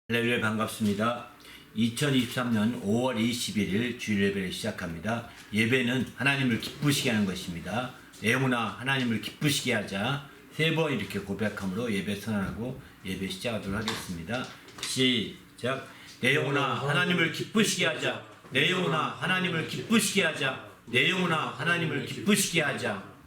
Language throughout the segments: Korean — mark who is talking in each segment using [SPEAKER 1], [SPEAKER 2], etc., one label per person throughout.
[SPEAKER 1] 할렐루야, 반갑습니다. 2023년 5월 21일 주일 예배를 시작합니다. 예배는 하나님을 기쁘시게 하는 것입니다. 내 영혼아 하나님을 기쁘시게 하자. 3번 이렇게 고백함으로 예배 선언하고 예배 시작하도록 하겠습니다. 시작. 내 영혼아 하나님을 기쁘시게 하자. 내 영혼아 하나님을 기쁘시게 하자. 내 영혼아 하나님을 기쁘시게 하자.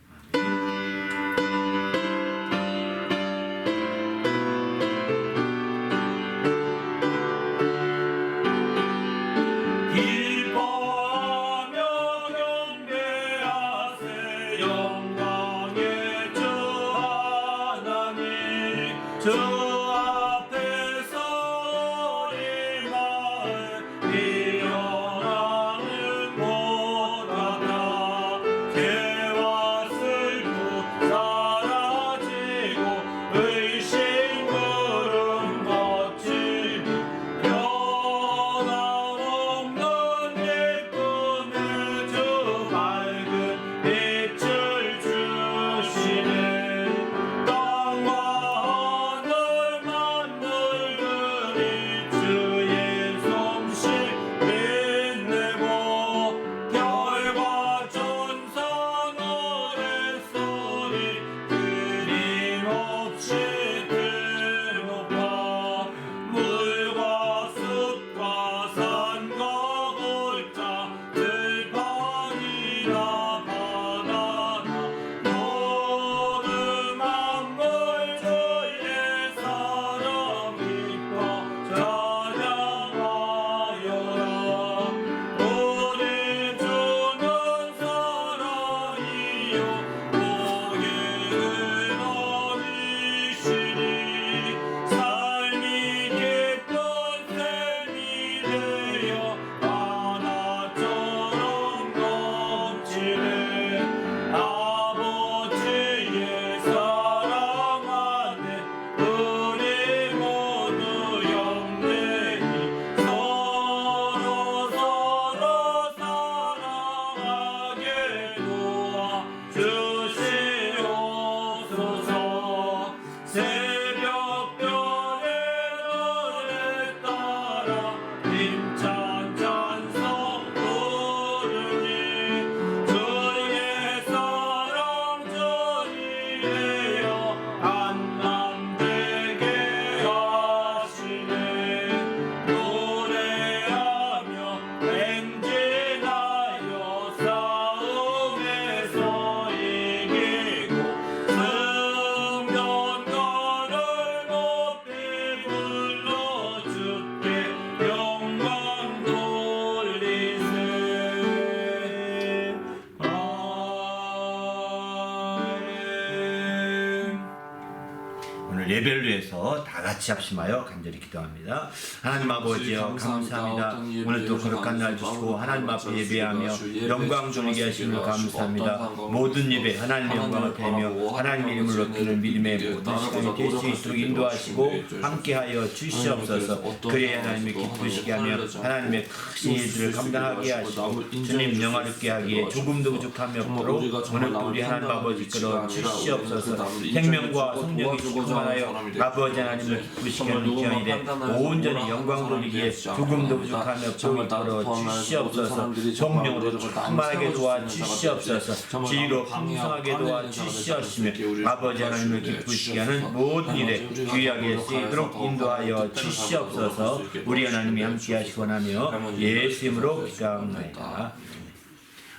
[SPEAKER 1] 예배를 위해서 다 같이 합심하여 간절히 기도합니다. 하나님 아버지여 감사합니다. 오늘도 거룩한 날 주시고 하나님 앞에 예배하며 영광 돌리게 하심을 감사합니다. 모든 예배 하나님의 영광을 배며 하나님의 이름을 높이는 믿음의 모든 시간이 될 수 있도록 인도하시고 함께하여 주시옵소서. 그래야 하나님의 기쁘시게 하며 하나님의 크신 일들을 감당하게 하시고 주님 영화롭게 하기에 조금도 부족함이 없도록 오늘도 우리 하나님 아버지 이끌어 주시옵소서. 생명과 성령이 충만하여 아버지 하나님을 기쁘시게 하는 귀한 일에 온전히 영광 돌리기에 조금도 부족함이 없도록 이끌어 주시옵소서. 성령으로 충만하게 도와 주시옵소서. 지혜로 풍성하게 도와 주시옵시며 아버지 하나님을 기쁘시게 하는 모든 일에 귀하게 쓰이도록 인도하여 주시옵소서. 우리 하나님이 함께 하시고 나며 예수 이름으로 기도합니다.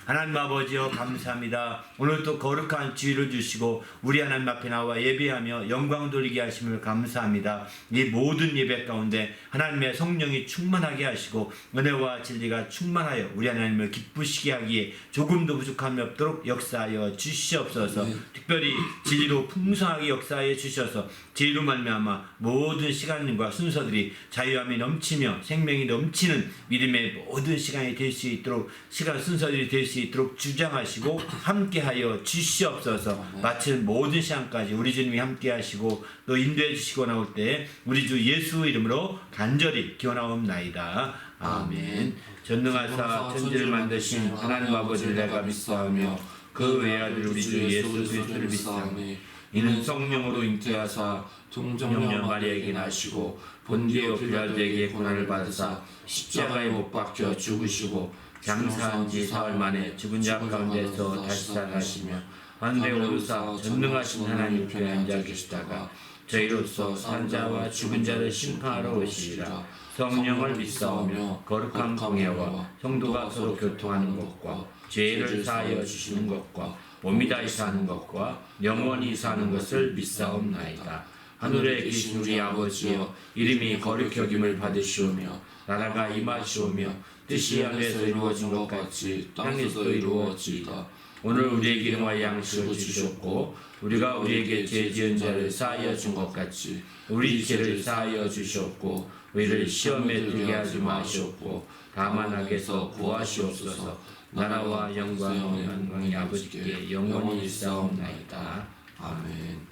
[SPEAKER 1] 하나님 아버지여 감사합니다. 오늘도 거룩한 주의를 주시고 우리 하나님 앞에 나와 예배하며 영광 돌리게 하심을 감사합니다. 이 모든 예배 가운데 하나님의 성령이 충만하게 하시고 은혜와 진리가 충만하여 우리 하나님을 기쁘시게 하기에 조금도 부족함이 없도록 역사하여 주시옵소서. 특별히 진리로 풍성하게 역사하여 주셔서 진리로 말미암아 모든 시간과 순서들이 자유함이 넘치며 생명이 넘치는 믿음의 모든 시간이 될 수 있도록 시간 순서들이 될 수 있도록 주장하시고 함께하여 주시옵소서. 마치는 모든 시간까지 우리 주님이 함께하시고 또 인도해 주시고 나올 때 우리 주 예수 이름으로 간절히 기원하옵나이다. 아멘. 전능하사 천지를 만드신 하나님 아버지를 내가 믿사오며 그 외아들 우리 주 예수 그리스도를 믿사오니 이는 성령으로 잉태하사 동정녀 마리아에게 나시고 본디오 빌라도에게 고난을 받으사 십자가에 못 박혀 죽으시고 장사한 지 사흘 만에 죽은 자 가운데서 다시 살아나시며 하늘에 오르사 전능하신 하나님 편에 앉아 계시다가 저희로서 산자와 죽은 자를 심판하러 오시리라. 성령을 믿사오며 거룩한 공예와 성도가 서로 교통하는 것과 죄를 사하여 주시는 것과 몸이 다시 사는 것과 영원히 사는 것을 믿사옵나이다. 하늘에 계신 우리 아버지여, 이름이 거룩히 여김을 받으시오며 나라가 임하시오며 뜻이 하늘에서 이루어진 것 같이 땅에서도 이루어지이다. 오늘 우리에게 일용할 양식을 주셨고 우리가 우리에게 죄 지은 자를 사하여 준 것 같이 우리 죄를 사하여 주셨고 우리를 시험에 들게 하지 마시옵고 다만 악에서 구하시옵소서. 나라와 영광이 아버지께 영원히 있사옵나이다. 아멘.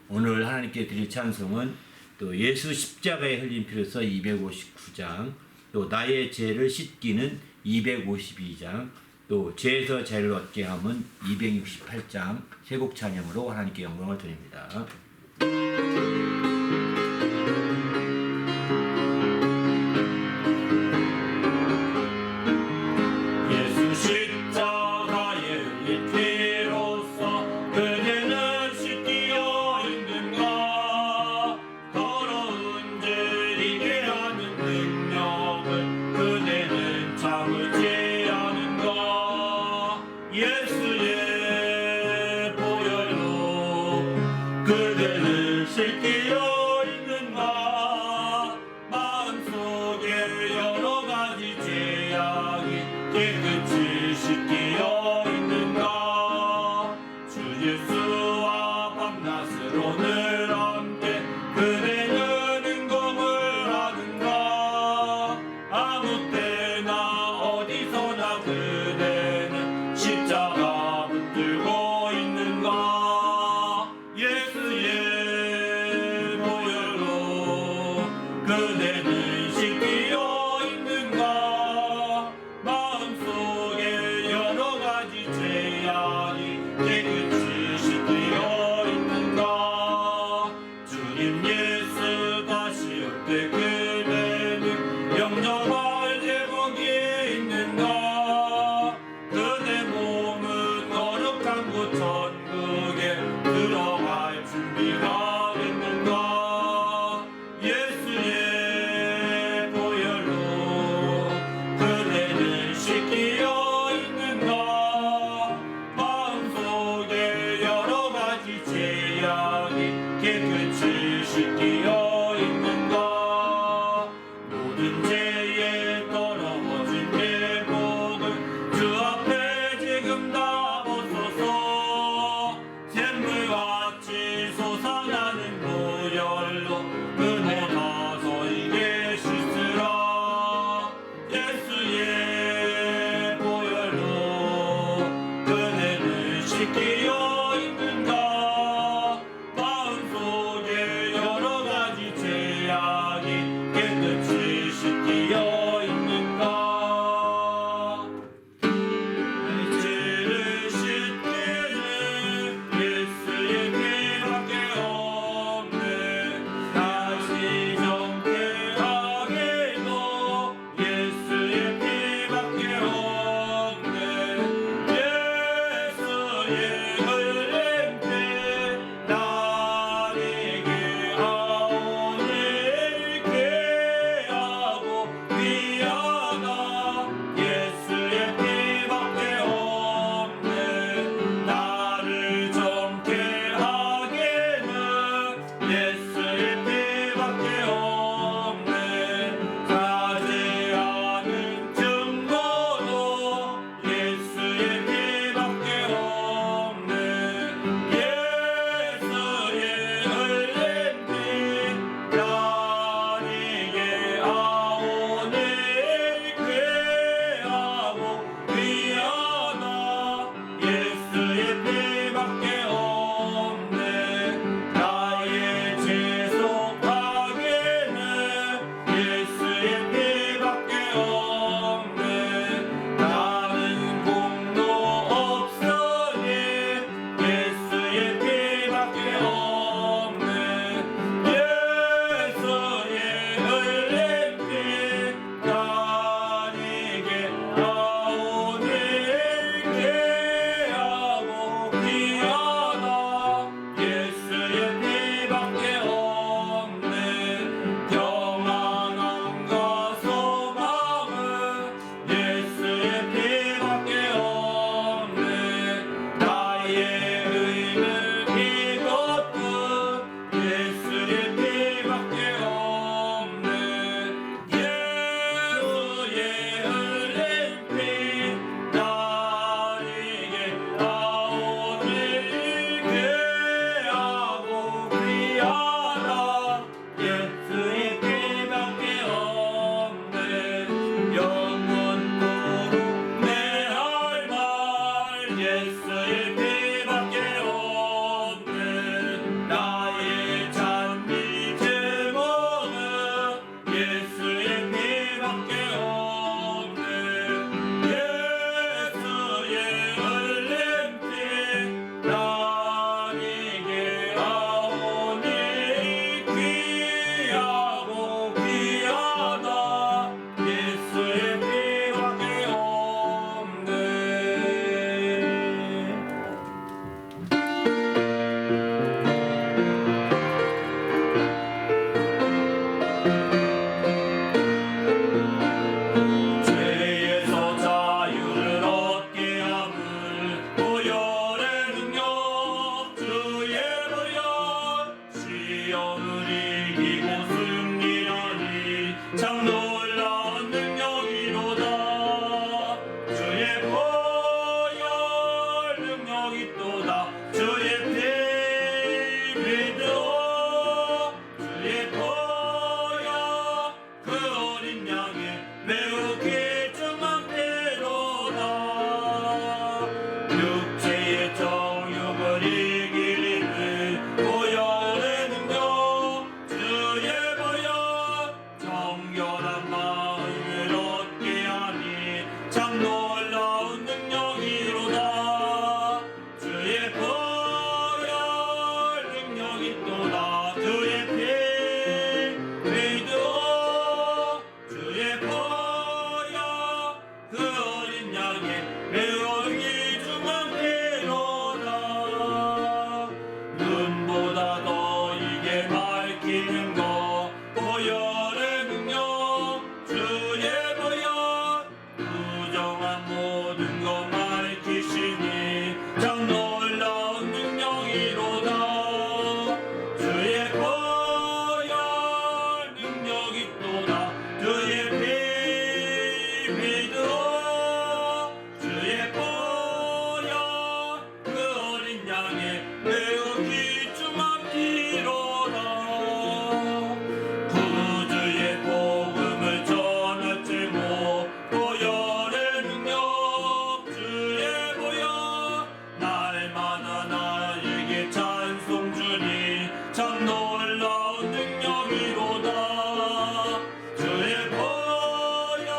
[SPEAKER 1] 오늘 하나님께 드릴 찬송은 또 예수 십자가에 흘린 피로서 259장, 또 나의 죄를 씻기는 252장, 또 죄에서 죄를 얻게 함은 268장 세 곡 찬양으로 하나님께 영광을 드립니다. 예수의 피밖에 없네. 나의 잔디 제목은 예수의 피밖에 없네. 예수의 흘린 피 나에게 아오니 귀하고 귀하다. 예수의 피밖에 없네. 죄에서 자유를 얻게 함을 보혈의 능력 주의 보혈 시험을 이기고 승리하니 참 놀라운 능력이로다. 주의 보혈 능력이 또다. 주의 피 믿어 주의 보혈 그 어린 양의 매우 귀중한 피로다. 육체의 정욕을 이기리는 보혈의 능력 주의 보혈 정결한 마음을 얻게 하니 참 놀라운 능력이로다. 주의 보혈 능력이 또다. 주의 피 믿어 주의 보혈 그 어린 양의 매우 귀중한 피로다. 눈보다 더 이게 밝히는 것 보혈의 능력 주의 보혈 부정한 모든 것 밝히시니 참 놀라운 능력이로다. 주의 보혈 능력이 또다. 주의 피 믿어 주의 보혈 그 어린 양의 매우 귀중한 피로다. 구주의 복음을 전할 제목 보혈의 능력 주의 보혈 날마다 나에게 찬송 주니 참 놀라운 능력이로다. 주의 보혈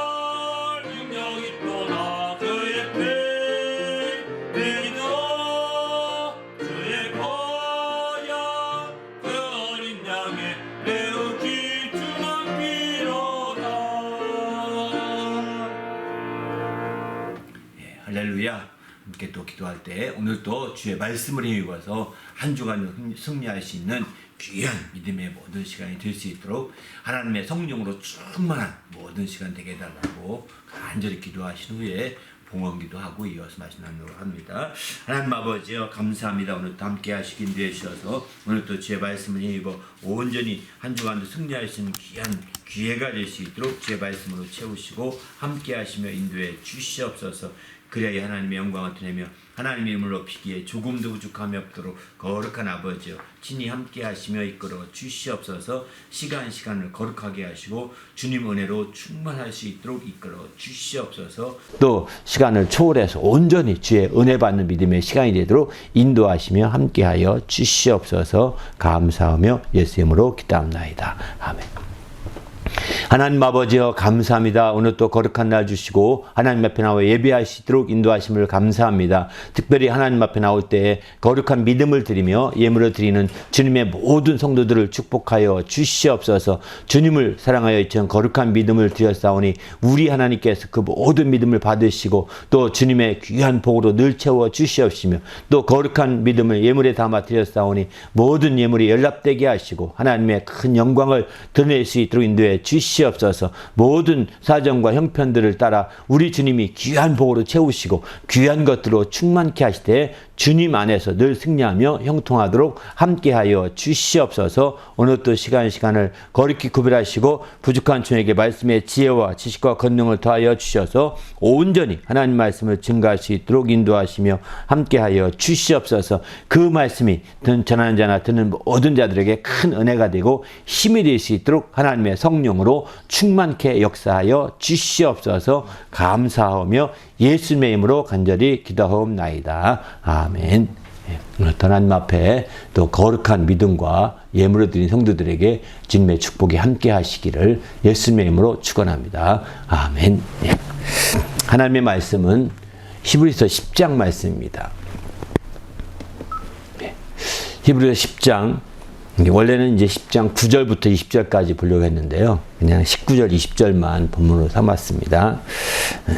[SPEAKER 1] 능력이 또다. 주의 피 믿어 주의 보혈 그 어린 양의 매우 귀중한 피로다. 할렐루야. 함께 또 기도할 때 오늘 또 주의 말씀을 힘입어서 한 주간을 승리할 수 있는 귀한 믿음의 모든 시간이 될 수 있도록 하나님의 성령으로 충만한 모든 시간 되게 해달라고 간절히 기도하신 후에 봉헌기도 하고 이어서 말씀 나누도록 합니다. 하나님 아버지여 감사합니다. 오늘도 함께 하시기 인도해 주셔서 오늘도 주의 말씀을 힘입어 온전히 한 주간도 승리할 수 있는 귀한 기회가 될 수 있도록 주의 말씀으로 채우시고 함께 하시며 인도해 주시옵소서. 그래야 하나님의 영광을 드리며 하나님의 이름을 높이기에 조금도 부족함이 없도록 거룩한 아버지여 친히 함께 하시며 이끌어 주시옵소서. 시간을 거룩하게 하시고 주님 은혜로 충만할 수 있도록 이끌어 주시옵소서. 또 시간을 초월해서 온전히 주의 은혜 받는 믿음의 시간이 되도록 인도하시며 함께하여 주시옵소서. 감사하며 예수 이름으로 기도합나이다. 아멘. 하나님 아버지여 감사합니다. 오늘 또 거룩한 날 주시고 하나님 앞에 나와 예배할 수 있도록 인도하심을 감사합니다. 특별히 하나님 앞에 나올 때 거룩한 믿음을 드리며 예물을 드리는 주님의 모든 성도들을 축복하여 주시옵소서. 주님을 사랑하여 이처럼 거룩한 믿음을 드렸사오니 우리 하나님께서 그 모든 믿음을 받으시고 또 주님의 귀한 복으로 늘 채워 주시옵시며 또 거룩한 믿음을 예물에 담아 드렸사오니 모든 예물이 연락되게 하시고 하나님의 큰 영광을 드러낼 수 있도록 인도해 주시옵소서. 모든 사정과 형편들을 따라 우리 주님이 귀한 복으로 채우시고 귀한 것들로 충만케 하시되 주님 안에서 늘 승리하며 형통하도록 함께하여 주시옵소서. 오늘 또 시간을 거룩히 구별하시고 부족한 종에게 말씀의 지혜와 지식과 권능을 더하여 주셔서 온전히 하나님 말씀을 증거할 수 있도록 인도하시며 함께하여 주시옵소서. 그 말씀이 전하는 자나 듣는 모든 자들에게 큰 은혜가 되고 힘이 될 수 있도록 하나님의 성령으로 충만케 역사하여 주시옵소서. 감사하며 예수님의 이름으로 간절히 기도하옵나이다. 아멘. 하나님 앞에 또 거룩한 믿음과 예물을 드린 성도들에게 주님의 축복이 함께 하시기를 예수님의 이름으로 축원합니다. 아멘. 하나님의 말씀은 히브리서 10장 말씀입니다. 히브리서 10장, 원래는 이제 10장 9절부터 20절까지 보려고 했는데요. 그냥 19절, 20절만 본문으로 삼았습니다.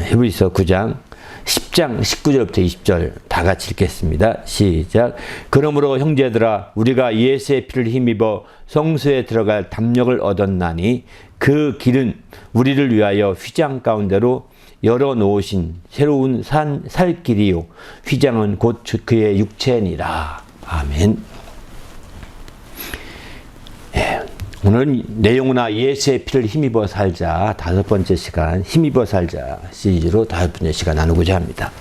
[SPEAKER 1] 히브리서 9장 10장 19절부터 20절 다 같이 읽겠습니다. 시작. 그러므로 형제들아 우리가 예수의 피를 힘입어 성소에 들어갈 담력을 얻었나니 그 길은 우리를 위하여 휘장 가운데로 열어놓으신 새로운 살 길이요 휘장은 곧 그의 육체니라. 아멘. 오늘 내용이나 예수의 피를 힘입어 살자 5번째 시간 힘입어 살자 시리즈로 5번째 시간 나누고자 합니다.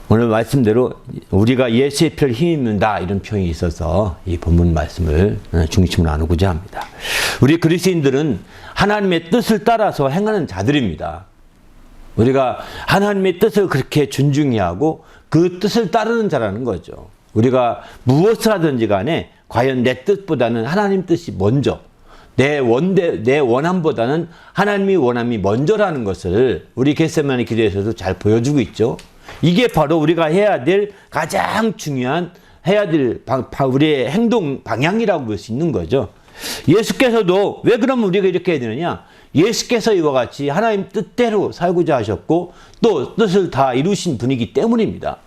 [SPEAKER 1] 오늘 말씀대로 우리가 예수의 피를 힘입는다 이런 표현이 있어서 이 본문 말씀을 중심으로 나누고자 합니다. 우리 그리스도인들은 하나님의 뜻을 따라서 행하는 자들입니다. 우리가 하나님의 뜻을 그렇게 존중히 하고 그 뜻을 따르는 자라는 거죠. 우리가 무엇을 하든지 간에 과연 내 뜻보다는 하나님 뜻이 먼저, 내 원함보다는 하나님의 원함이 먼저라는 것을 우리 겟세마네 기도에서도 잘 보여주고 있죠. 이게 바로 우리가 해야 될 가장 중요한 해야 될 우리의 행동 방향이라고 볼 수 있는 거죠. 예수께서도 왜 그러면 우리가 이렇게 해야 되느냐? 예수께서 이와 같이 하나님 뜻대로 살고자 하셨고 또 뜻을 다 이루신 분이기 때문입니다.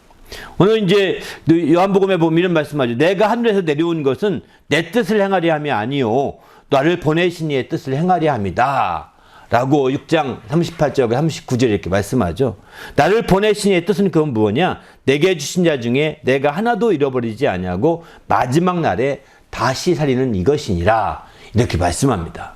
[SPEAKER 1] 오늘 이제 요한복음에 보면 이런 말씀하죠. 내가 하늘에서 내려온 것은 내 뜻을 행하려 함이 아니요 나를 보내신 이의 뜻을 행하려 함이다. 라고 6장 38절과 39절 이렇게 말씀하죠. 나를 보내신 이의 뜻은 그건 뭐냐? 내게 주신 자 중에 내가 하나도 잃어버리지 아니하고 마지막 날에 다시 살리는 이것이니라. 이렇게 말씀합니다.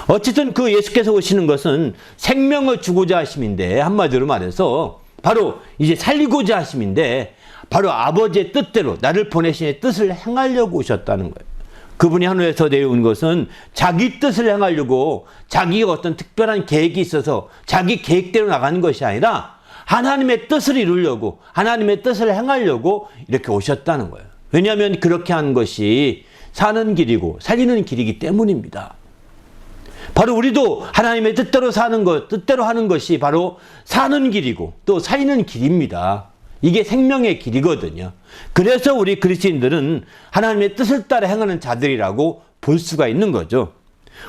[SPEAKER 1] 어쨌든 그 예수께서 오시는 것은 생명을 주고자 하심인데 한마디로 말해서 바로 이제 살리고자 하심인데 바로 아버지의 뜻대로 나를 보내신 이의 뜻을 행하려고 오셨다는 거예요. 그분이 하늘에서 내려온 것은 자기 뜻을 행하려고 자기가 어떤 특별한 계획이 있어서 자기 계획대로 나가는 것이 아니라 하나님의 뜻을 이루려고 하나님의 뜻을 행하려고 이렇게 오셨다는 거예요. 왜냐하면 그렇게 하는 것이 사는 길이고 살리는 길이기 때문입니다. 바로 우리도 하나님의 뜻대로 사는 것, 뜻대로 하는 것이 바로 사는 길이고 또 살리는 길입니다. 이게 생명의 길이거든요. 그래서 우리 그리스도인들은 하나님의 뜻을 따라 행하는 자들이라고 볼 수가 있는 거죠.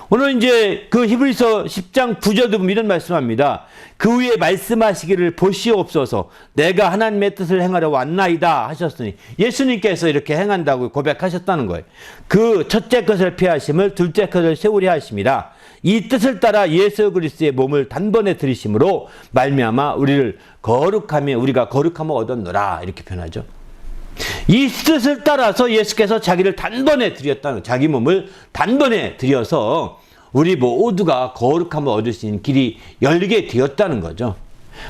[SPEAKER 1] 오늘 이제 그 히브리서 10장 9절도 보면 이런 말씀합니다. 그 위에 말씀하시기를 보시옵소서 내가 하나님의 뜻을 행하러 왔나이다 하셨으니 예수님께서 이렇게 행한다고 고백하셨다는 거예요. 그 첫째 것을 피하심을 둘째 것을 세우려 하심이라. 이 뜻을 따라 예수 그리스도의 몸을 단번에 들이심으로 말미암아 우리가 거룩함을 얻었노라 이렇게 표현하죠. 이 뜻을 따라서 예수께서 자기를 단번에 드렸다는 자기 몸을 단번에 드려서 우리 모두가 거룩함을 얻을 수 있는 길이 열리게 되었다는 거죠.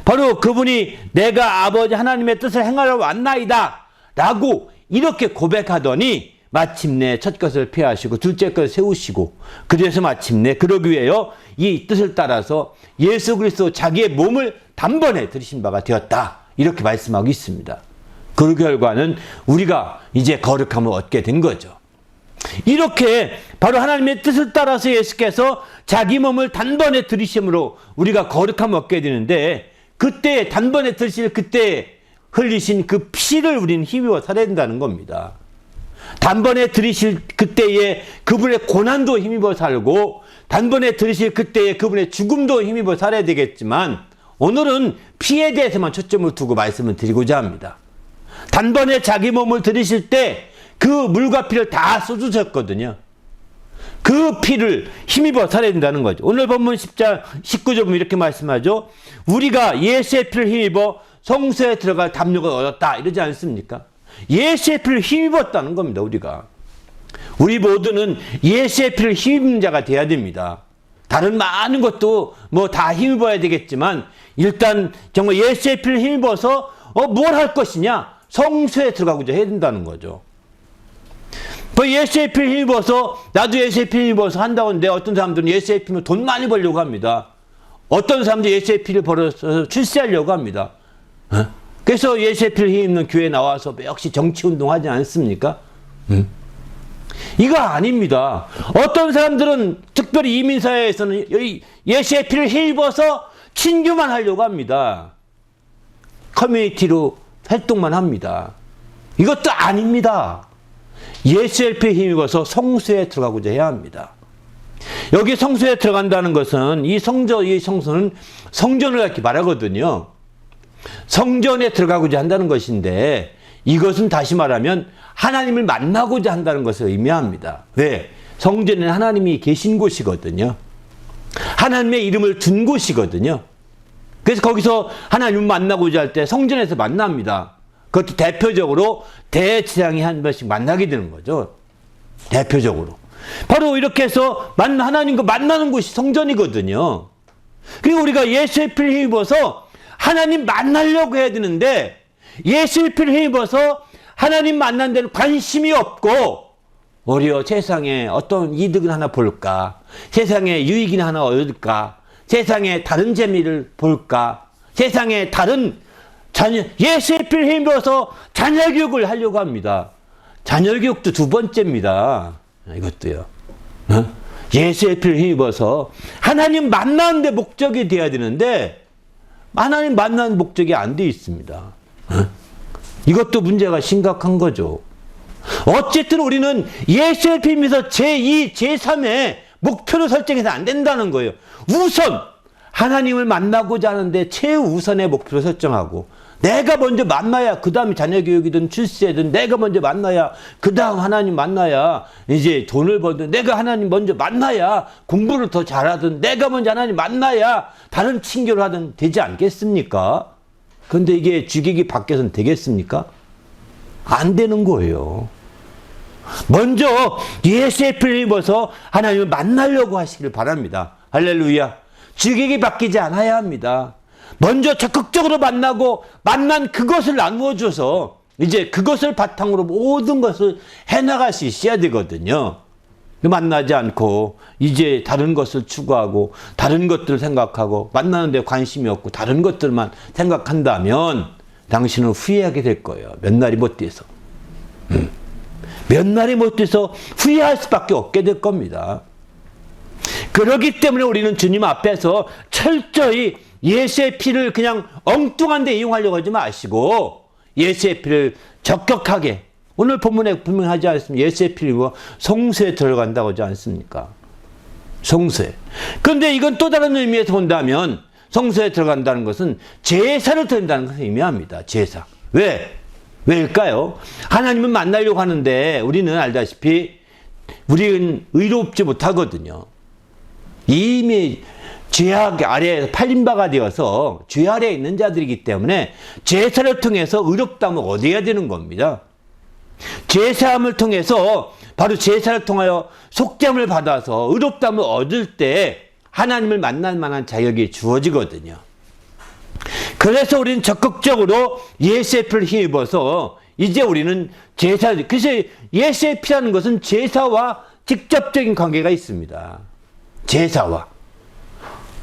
[SPEAKER 1] 바로 그분이 내가 아버지 하나님의 뜻을 행하러 왔나이다 라고 이렇게 고백하더니 마침내 첫 것을 피하시고 둘째 것을 세우시고 그래서 마침내 그러기 위하여 이 뜻을 따라서 예수 그리스도 자기의 몸을 단번에 들이신 바가 되었다 이렇게 말씀하고 있습니다. 그 결과는 우리가 이제 거룩함을 얻게 된 거죠. 이렇게 바로 하나님의 뜻을 따라서 예수께서 자기 몸을 단번에 들이심으로 우리가 거룩함을 얻게 되는데 그때 단번에 들이실 그때 흘리신 그 피를 우리는 힘입어 살아야 된다는 겁니다. 단번에 들이실 그때에 그분의 고난도 힘입어 살고 단번에 들이실 그때에 그분의 죽음도 힘입어 살아야 되겠지만 오늘은 피에 대해서만 초점을 두고 말씀을 드리고자 합니다. 단번에 자기 몸을 들이실 때 그 물과 피를 다 쏟으셨거든요. 그 피를 힘입어 살아야 된다는 거죠. 오늘 본문 10장 19절 보면 이렇게 말씀하죠. 우리가 예수의 피를 힘입어 성소에 들어갈 담력을 얻었다 이러지 않습니까? 예수의 피를 힘입었다는 겁니다. 우리 모두는 예수의 피를 힘입는 자가 돼야 됩니다. 다른 많은 것도 뭐 다 힘입어야 되겠지만 일단 정말 예수의 피를 힘입어서 뭘 할 것이냐? 성소에 들어가고자 해야 된다는 거죠. 예수의 피를 힘입어서 나도 예수의 피를 힘입어서 한다고 하는데 어떤 사람들은 예수의 피면 돈 많이 벌려고 합니다.
[SPEAKER 2] 어떤 사람도 예수의 피를 벌어서 출세하려고 합니다. 그래서 예수의 피를 힘입는 교회에 나와서 역시 정치운동 하지 않습니까? 이거 아닙니다. 어떤 사람들은 특별히 이민사회에서는 예수의 피를 힘입어서 친교만 하려고 합니다. 커뮤니티로 활동만 합니다. 이것도 아닙니다. 예수의 피를 힘입어서 성소에 들어가고자 해야 합니다. 여기 성소에 들어간다는 것은 이 성소는 성전을 이렇게 말하거든요. 성전에 들어가고자 한다는 것인데 이것은 다시 말하면 하나님을 만나고자 한다는 것을 의미합니다. 왜? 성전에는 하나님이 계신 곳이거든요. 하나님의 이름을 둔 곳이거든요. 그래서 거기서 하나님을 만나고자 할 때 성전에서 만납니다. 그것도 대표적으로 대제사장이 한 번씩 만나게 되는 거죠. 대표적으로. 바로 이렇게 해서 하나님과 만나는 곳이 성전이거든요. 그리고 우리가 예수의 피를 힘입어서 하나님 만나려고 해야 되는데 예수의 피를 힘입어서 하나님 만난 데는 관심이 없고 오히려 세상에 어떤 이득을 하나 볼까, 세상에 유익이나 하나 얻을까, 세상에 다른 재미를 볼까, 세상에 다른 예수의 피를 힘입어서 자녀 교육을 하려고 합니다. 자녀 교육도 두 번째입니다. 이것도요. 예수의 피를 힘입어서 하나님 만나는 데 목적이 되어야 되는데 하나님 만나는 목적이 안 되어 있습니다. 이것도 문제가 심각한 거죠. 어쨌든 우리는 예수의 피 힘입어서 제2, 제3의 목표를 설정해서 안 된다는 거예요. 우선 하나님을 만나고자 하는데 최우선의 목표를 설정하고 내가 먼저 만나야 그 다음에 자녀 교육이든 출세든 내가 먼저 만나야 그 다음 하나님 만나야 이제 돈을 벌든 내가 하나님 먼저 만나야 공부를 더 잘하든 내가 먼저 하나님 만나야 다른 친교를 하든 되지 않겠습니까? 그런데 이게 주객이 바뀌어서는 되겠습니까? 안 되는 거예요. 먼저 예수의 피를 입어서 하나님을 만나려고 하시길 바랍니다. 할렐루야. 주객이 바뀌지 않아야 합니다. 먼저 적극적으로 만나고 만난 그것을 나누어 줘서 이제 그것을 바탕으로 모든 것을 해나갈 수 있어야 되거든요. 만나지 않고 이제 다른 것을 추구하고 다른 것들을 생각하고 만나는데 관심이 없고 다른 것들만 생각한다면 당신은 후회하게 될 거예요. 몇 날이 못 돼서. 몇 날이 못 돼서 후회할 수밖에 없게 될 겁니다. 그렇기 때문에 우리는 주님 앞에서 철저히 예수의 피를 그냥 엉뚱한 데 이용하려고 하지 마시고 예수의 피를 적격하게 오늘 본문에 분명히 하지 않습니까? 예수의 피를 입어 성소에 들어간다고 하지 않습니까? 성소에. 그런데 이건 또 다른 의미에서 본다면 성소에 들어간다는 것은 제사를 드린다는 것을 의미합니다. 제사. 왜? 왜일까요? 하나님은 만나려고 하는데 우리는 알다시피 우리는 의롭지 못하거든요. 이미 죄악 아래에 팔림바가 되어서 죄 아래에 있는 자들이기 때문에 제사를 통해서 의롭다면 얻어야 되는 겁니다. 제사함을 통해서 바로 제사를 통하여 속죄함을 받아서 의롭다함을 얻을 때 하나님을 만날 만한 자격이 주어지거든요. 그래서 우리는 적극적으로 예수의 피를 힘입어서 이제 우리는 그래서 예수의 피라는 것은 제사와 직접적인 관계가 있습니다.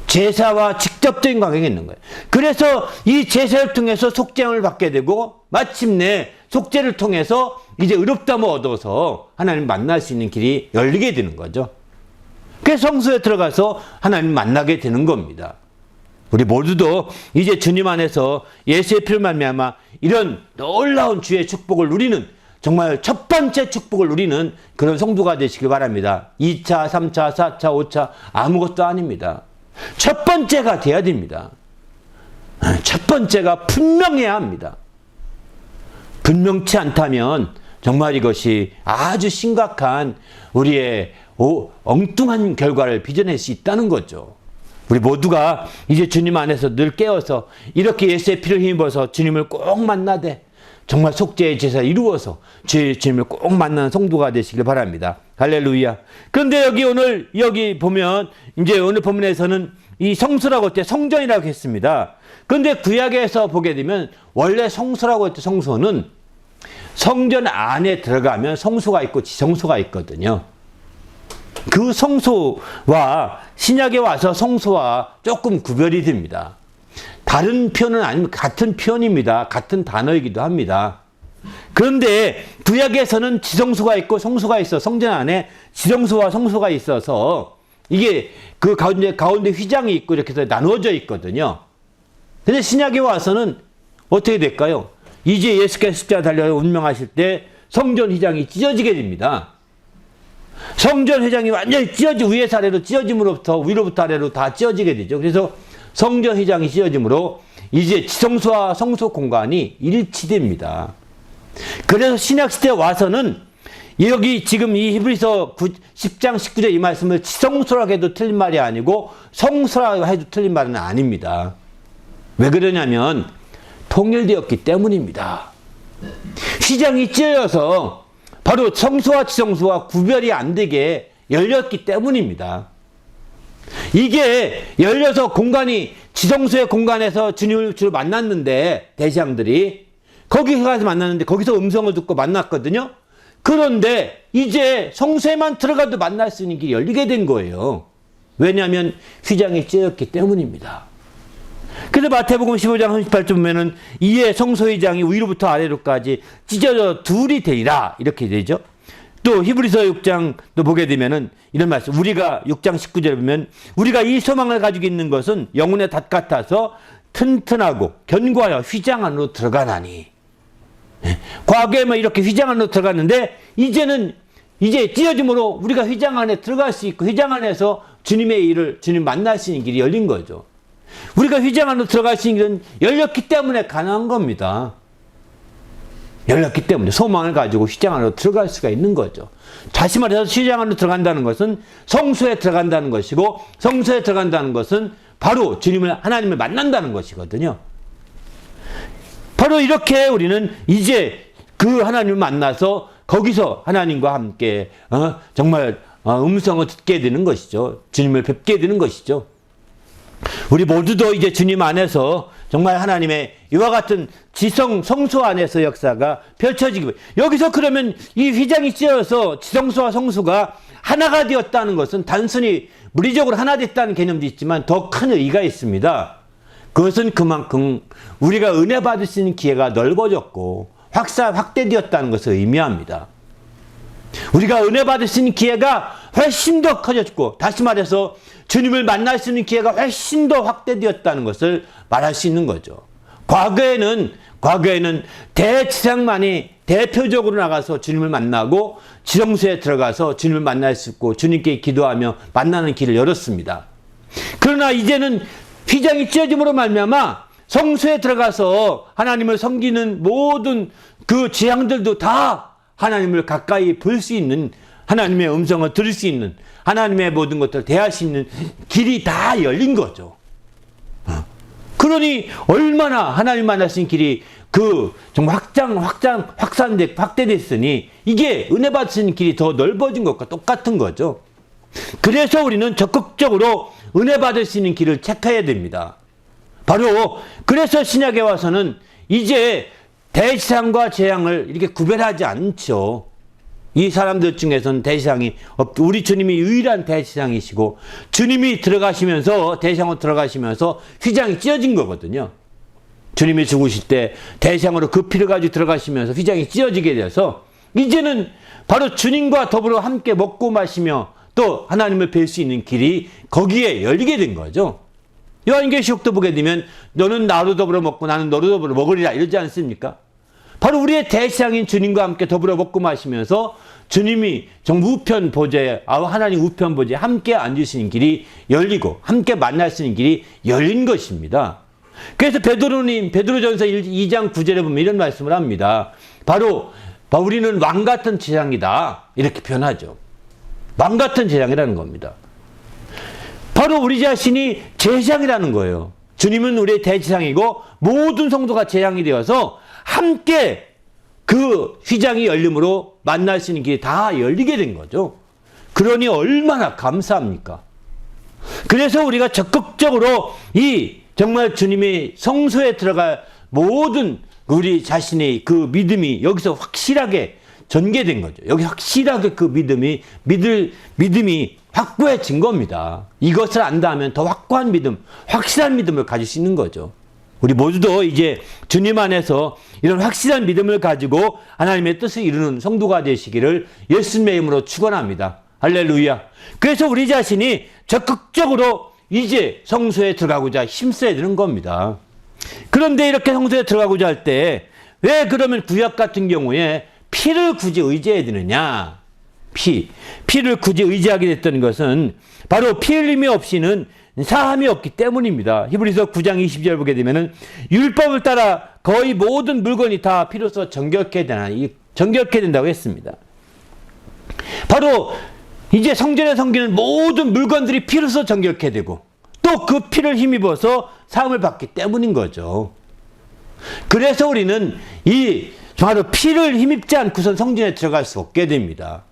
[SPEAKER 2] 제사와 직접적인 관계가 있는 거예요. 그래서 이 제사를 통해서 속죄함을 받게 되고 마침내 속죄를 통해서 이제 의롭다함을 얻어서 하나님 만날 수 있는 길이 열리게 되는 거죠. 그래서 성소에 들어가서 하나님 만나게 되는 겁니다. 우리 모두도 이제 주님 안에서 예수의 피를 말미암아 이런 놀라운 주의 축복을 누리는 정말 첫 번째 축복을 누리는 그런 성도가 되시길 바랍니다. 2차, 3차, 4차, 5차 아무것도 아닙니다. 첫 번째가 돼야 됩니다. 첫 번째가 분명해야 합니다. 분명치 않다면 정말 이것이 아주 심각한 우리의 엉뚱한 결과를 빚어낼 수 있다는 거죠. 우리 모두가 이제 주님 안에서 늘 깨어서 이렇게 예수의 피를 힘입어서 주님을 꼭 만나되 정말 속죄의 제사를 이루어서 주님을 꼭 만나는 성도가 되시길 바랍니다. 할렐루야. 그런데 여기 보면 이제 오늘 본문에서는 이 성소라고 할 때 성전이라고 했습니다. 그런데 구약에서 보게 되면 원래 성소라고 할 때 성소는 성전 안에 들어가면 성소가 있고 지성소가 있거든요. 그 성소와 신약에 와서 성소와 조금 구별이 됩니다. 다른 표현은 아니면 같은 표현입니다. 같은 단어이기도 합니다. 그런데 구약에서는 지성소가 있고 성소가 있어. 성전 안에 지성소와 성소가 있어서 이게 그 가운데 휘장이 있고 이렇게 해서 나누어져 있거든요. 근데 신약에 와서는 어떻게 될까요? 이제 예수께서 십자가 달려 운명하실 때 성전 휘장이 찢어지게 됩니다. 성전 휘장이 완전히 위에서 아래로 찢어짐으로부터 위로부터 아래로 다 찢어지게 되죠. 그래서 성전 휘장이 찢어짐으로 이제 지성소와 성소 공간이 일치됩니다. 그래서 신약시대에 와서는 여기 지금 이 히브리서 10장 19절 이 말씀을 지성소라고 해도 틀린 말이 아니고 성소라고 해도 틀린 말은 아닙니다. 왜 그러냐면 통일되었기 때문입니다. 휘장이 찢어져서 바로 성소와 지성소와 구별이 안 되게 열렸기 때문입니다. 이게 열려서 공간이 지성소의 공간에서 주님을 주로 만났는데 대장들이 거기 가서 만났는데 거기서 음성을 듣고 만났거든요. 그런데 이제 성소에만 들어가도 만날 수 있는 길이 열리게 된 거예요. 왜냐하면 휘장이 찢어졌기 때문입니다. 그래서 마태복음 15장 38절 보면은 이에 성소 휘장이 위로부터 아래로까지 찢어져 둘이 되리라 이렇게 되죠. 또 히브리서 6장 또 보게 되면은 이런 말씀, 우리가 6장 19절에 보면 우리가 이 소망을 가지고 있는 것은 영혼의 닷 같아서 튼튼하고 견고하여 휘장 안으로 들어가나니. 과거에 뭐 이렇게 휘장 안으로 들어갔는데 이제는 이제 찢어짐으로 우리가 휘장 안에 들어갈 수 있고 휘장 안에서 주님의 일을 주님 만날 수 있는 길이 열린 거죠. 우리가 휘장 안으로 들어갈 수 있는 길은 열렸기 때문에 가능한 겁니다. 열렸기 때문에 소망을 가지고 휘장 안으로 들어갈 수가 있는 거죠. 다시 말해서 휘장 안으로 들어간다는 것은 성소에 들어간다는 것이고 성소에 들어간다는 것은 바로 하나님을 만난다는 것이거든요. 바로 이렇게 우리는 이제 그 하나님을 만나서 거기서 하나님과 함께 정말 음성을 듣게 되는 것이죠. 주님을 뵙게 되는 것이죠. 우리 모두도 이제 주님 안에서 정말 하나님의 이와 같은 성소 안에서 역사가 펼쳐지고, 여기서 그러면 이 휘장이 찢어져서 지성소와 성소가 하나가 되었다는 것은 단순히 물리적으로 하나 됐다는 개념도 있지만 더 큰 의의가 있습니다. 그것은 그만큼 우리가 은혜 받을 수 있는 기회가 넓어졌고 확대되었다는 것을 의미합니다. 우리가 은혜 받을 수 있는 기회가 훨씬 더 커졌고, 다시 말해서 주님을 만날 수 있는 기회가 훨씬 더 확대되었다는 것을 말할 수 있는 거죠. 과거에는 대지상만이 대표적으로 나가서 주님을 만나고 지성소에 들어가서 주님을 만날 수 있고 주님께 기도하며 만나는 길을 열었습니다. 그러나 이제는 휘장이 찢어짐으로 말미암아 성소에 들어가서 하나님을 섬기는 모든 그 재앙들도 다 하나님을 가까이 볼 수 있는, 하나님의 음성을 들을 수 있는, 하나님의 모든 것들을 대할 수 있는 길이 다 열린 거죠. 그러니 얼마나 하나님 만날 수 있는 길이 정말 확대됐으니 이게 은혜 받을 수 있는 길이 더 넓어진 것과 똑같은 거죠. 그래서 우리는 적극적으로 은혜 받을 수 있는 길을 체크해야 됩니다. 바로 그래서 신약에 와서는 이제 대지상과 재앙을 이렇게 구별하지 않죠. 이 사람들 중에서는 대지상이 우리 주님이 유일한 대지상이시고 주님이 들어가시면서 대지상으로 들어가시면서 휘장이 찢어진 거거든요. 주님이 죽으실 때 대지상으로 그 피를 가지고 들어가시면서 휘장이 찢어지게 돼서 이제는 바로 주님과 더불어 함께 먹고 마시며 또 하나님을 뵐 수 있는 길이 거기에 열리게 된 거죠. 요한계시록도 보게 되면 너는 나로 더불어 먹고 나는 너로 더불어 먹으리라 이러지 않습니까? 바로 우리의 대상인 주님과 함께 더불어 먹고 마시면서 주님이 우편 보좌에, 하나님 우편 보좌에 함께 앉으시는 길이 열리고 함께 만날 수 있는 길이 열린 것입니다. 그래서 베드로전서 2장 9절에 보면 이런 말씀을 합니다. 바로 우리는 왕 같은 재상이다 이렇게 표현하죠. 왕 같은 재상이라는 겁니다. 바로 우리 자신이 재상이라는 거예요. 주님은 우리의 대지상이고 모든 성도가 재상이 되어서 함께 그 휘장이 열림으로 만날 수 있는 길이 다 열리게 된 거죠. 그러니 얼마나 감사합니까? 그래서 우리가 적극적으로 정말 주님의 성소에 들어갈 모든 우리 자신의 그 믿음이 여기서 확실하게 전개된 거죠. 여기 확실하게 그 믿음이 확고해진 겁니다. 이것을 안다면 더 확고한 믿음, 확실한 믿음을 가질 수 있는 거죠. 우리 모두도 이제 주님 안에서 이런 확실한 믿음을 가지고 하나님의 뜻을 이루는 성도가 되시기를 예수님의 이름으로 축원합니다. 할렐루야. 그래서 우리 자신이 적극적으로 이제 성소에 들어가고자 힘써야 되는 겁니다. 그런데 이렇게 성소에 들어가고자 할 때 왜 그러면 구약 같은 경우에 피를 굳이 의지해야 되느냐? 피를 굳이 의지하게 됐던 것은 바로 피 흘림이 없이는 사함이 없기 때문입니다. 히브리서 9장 20절 보게 되면은 율법을 따라 거의 모든 물건이 다 피로써 정결케 된다고 했습니다. 바로 이제 성전에 섬기는 모든 물건들이 피로써 정결케 되고 또 그 피를 힘입어서 사함을 받기 때문인 거죠. 그래서 우리는 바로 피를 힘입지 않고선 성전에 들어갈 수 없게 됩니다.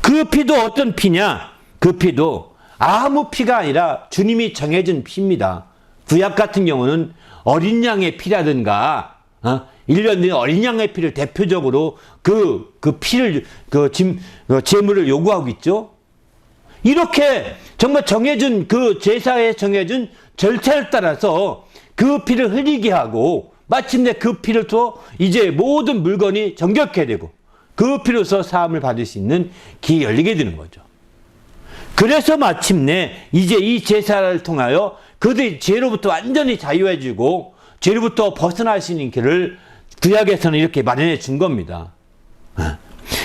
[SPEAKER 2] 그 피도 어떤 피냐? 그 피도 아무 피가 아니라 주님이 정해준 피입니다. 구약 같은 경우는 어린 양의 피라든가 1년 된 어린 양의 피를 대표적으로 그 피를 제물을 요구하고 있죠. 이렇게 정말 정해준 그 제사에 정해준 절차를 따라서 그 피를 흘리게 하고 마침내 그 피를 또 이제 모든 물건이 정결케 되고 그 피로서 사함을 받을 수 있는 길이 열리게 되는 거죠. 그래서 마침내 이제 이 제사를 통하여 그들이 죄로부터 완전히 자유해지고 죄로부터 벗어날 수 있는 길을 구약에서는 이렇게 마련해 준 겁니다.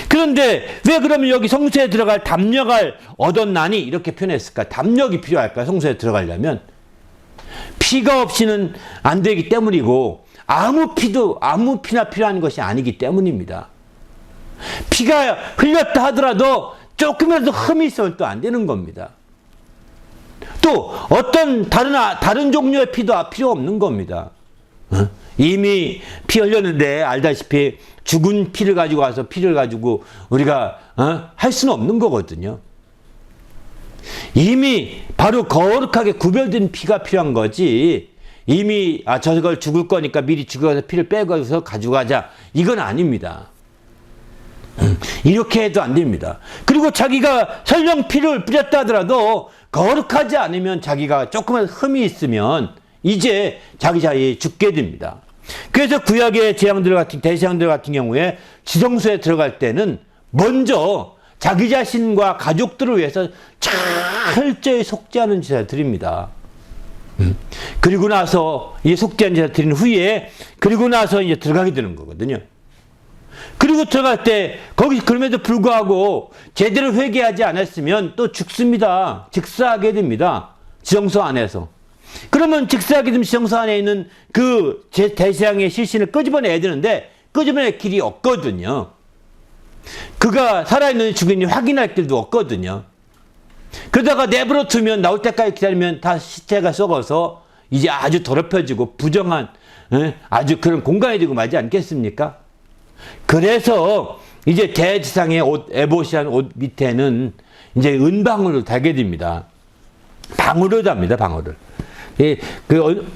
[SPEAKER 2] 그런데 왜 그러면 여기 성소에 들어갈 담력을 얻었나니 이렇게 표현했을까? 담력이 필요할까? 성소에 들어가려면 피가 없이는 안 되기 때문이고 아무 피나 필요한 것이 아니기 때문입니다. 피가 흘렸다 하더라도 조금이라도 흠이 있으면 또 안 되는 겁니다. 또 어떤 다른 종류의 피도 필요 없는 겁니다. 이미 피 흘렸는데 알다시피 죽은 피를 가지고 와서 피를 가지고 우리가 할 수는 없는 거거든요. 이미 바로 거룩하게 구별된 피가 필요한 거지 이미 저걸 죽을 거니까 미리 죽어서 피를 빼고서 가져가자 이건 아닙니다. 이렇게 해도 안 됩니다. 그리고 자기가 설령 피를 뿌렸다 하더라도 거룩하지 않으면 자기가 조그만 흠이 있으면 이제 자기 자리에 죽게 됩니다. 그래서 구약의 대제사장들 같은 경우에 지성소에 들어갈 때는 먼저 자기 자신과 가족들을 위해서 철저히 속죄하는 제사 드립니다. 그리고 나서 이 속죄한 제사 드린 후에 그리고 나서 이제 들어가게 되는 거거든요. 그리고 들어갈 때 거기 그럼에도 불구하고 제대로 회개하지 않았으면 또 죽습니다. 즉사하게 됩니다. 지성소 안에서. 그러면 즉사하게 되면 지성소 안에 있는 그 대제사장의 실신을 끄집어내야 되는데 끄집어낼 길이 없거든요. 그가 살아있는지 죽은지 확인할 길도 없거든요. 그러다가 내버려 두면 나올 때까지 기다리면 다 시체가 썩어서 이제 아주 더럽혀지고 부정한 아주 그런 공간이 되고 말지 않겠습니까? 그래서 이제 대제사장의 에봇이한 옷 밑에는 이제 은방울을 달게 됩니다. 방울을 답니다, 방울을.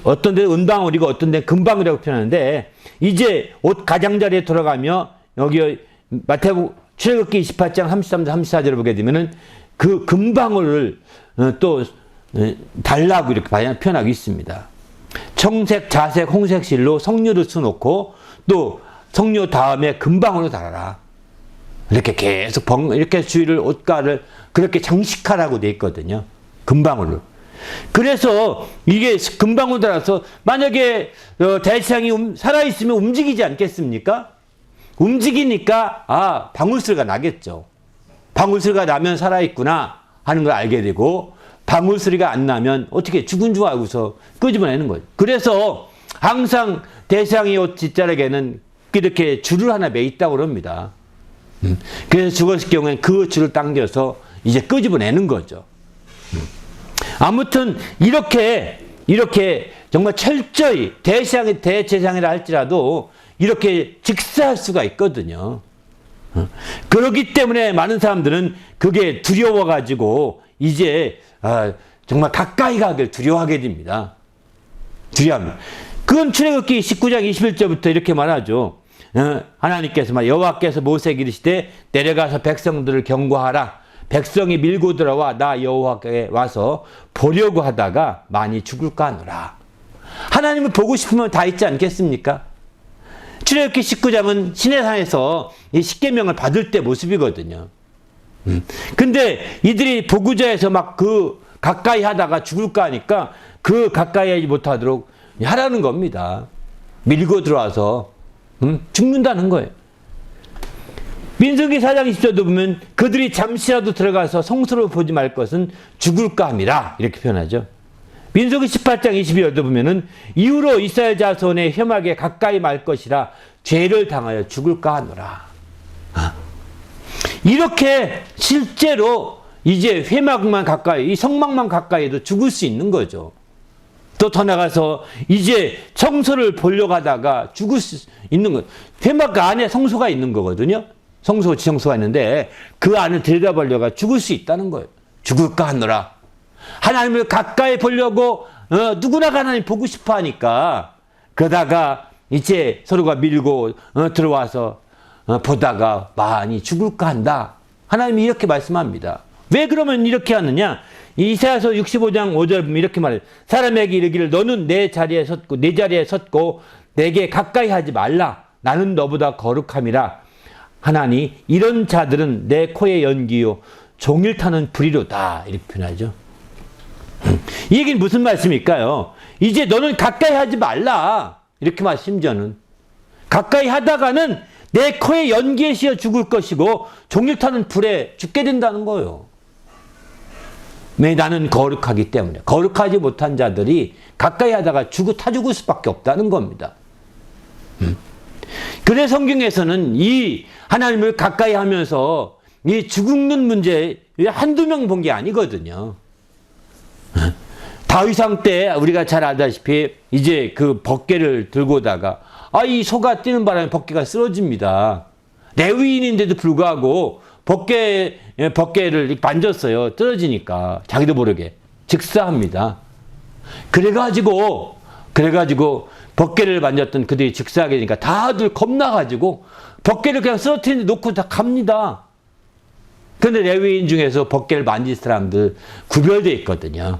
[SPEAKER 2] 어떤 데는 은방울이고 어떤 데는 금방울이라고 표현하는데 이제 옷 가장자리에 돌아가며 여기 마태복음 출애굽기 28장 33절 34절을 보게 되면은 그 금방울을 또 달라고 이렇게 표현하고 있습니다. 청색, 자색, 홍색 실로 석류를 수놓고 또 석류 다음에 금방울로 달아라. 이렇게 계속 이렇게 주위를 옷가를 그렇게 장식하라고 돼 있거든요. 금방울로. 그래서 이게 금방울 달아서 만약에 대제사장이 살아있으면 움직이지 않겠습니까? 움직이니까 방울소리가 나겠죠. 방울소리가 나면 살아있구나 하는 걸 알게 되고 방울소리가 안 나면 어떻게 죽은 줄 알고서 끄집어내는 거예요. 그래서 항상 대제사장의 옷 뒷자락에는 이렇게 줄을 하나 매 있다고 그럽니다. 그래서 죽었을 경우에는 그 줄을 당겨서 이제 끄집어내는 거죠. 아무튼 이렇게 정말 철저히 대제사장이라 할지라도 이렇게 직사할 수가 있거든요. 그렇기 때문에 많은 사람들은 그게 두려워가지고 이제 정말 가까이 가길 두려워하게 됩니다. 두려워합니다. 그건 출애굽기 19장 21절부터 이렇게 말하죠. 하나님께서 여호와께서 모세에게 이르시되 내려가서 백성들을 경고하라. 백성이 밀고 들어와 나 여호와께 와서 보려고 하다가 많이 죽을까 하노라. 하나님을 보고 싶으면 다 있지 않겠습니까? 출애굽기 19장은 시내산에서 이 십계명을 받을 때 모습이거든요. 근데 이들이 보구자에서 막 그 가까이 하다가 죽을까 하니까 그 가까이 하지 못하도록 하라는 겁니다. 밀고 들어와서 죽는다는 거예요. 민수기 4장 20절도 보면 그들이 잠시라도 들어가서 성소를 보지 말 것은 죽을까 함이라 이렇게 표현하죠. 민수기 18장 22절도 보면은 이후로 이스라엘 자손의 혐악에 가까이 말 것이라 죄를 당하여 죽을까 하노라. 이렇게 실제로 이제 회막만 가까이, 이 성막만 가까이 해도 죽을 수 있는 거죠. 또 더 나가서 이제 성소를 보려고 하다가 죽을 수 있는 거. 회막 안에 성소가 있는 거거든요. 성소, 지성소가 있는데 그 안을 들여다보려가 죽을 수 있다는 거예요. 죽을까 하노라. 하나님을 가까이 보려고 누구나 하나님 보고 싶어 하니까 그러다가 이제 서로가 밀고 들어와서 보다가 많이 죽을까 한다. 하나님이 이렇게 말씀합니다. 왜 그러면 이렇게 하느냐? 이사야서 65장 5절 보면 이렇게 말해요. 사람에게 이르기를 너는 내 자리에 섰고 내게 가까이 하지 말라. 나는 너보다 거룩함이라. 하나니 이런 자들은 내 코의 연기요 종일 타는 불이로다. 이렇게 표현하죠. 이 얘기는 무슨 말씀일까요? 이제 너는 가까이 하지 말라. 이렇게 말 심지어는. 가까이 하다가는 내 코에 연기에 씌어 죽을 것이고 종일 타는 불에 죽게 된다는 거예요. 왜? 나는 거룩하기 때문에. 거룩하지 못한 자들이 가까이 하다가 타 죽을 수밖에 없다는 겁니다. 그래서 성경에서는 이 하나님을 가까이 하면서 이 죽는 문제 한두 명 본 게 아니거든요. 다윗왕 때 우리가 잘 알다시피 이제 그 벗개를 들고 오다가 이 소가 뛰는 바람에 벗개가 쓰러집니다. 레위인인데도 불구하고 벗개를 만졌어요. 떨어지니까 자기도 모르게 즉사합니다. 그래가지고 벗개를 만졌던 그들이 즉사하게 되니까 다들 겁나가지고 벗개를 그냥 쓰러뜨린 데 놓고 다 갑니다. 근데 레위인 중에서 벗개를 만질 사람들 구별되어 있거든요.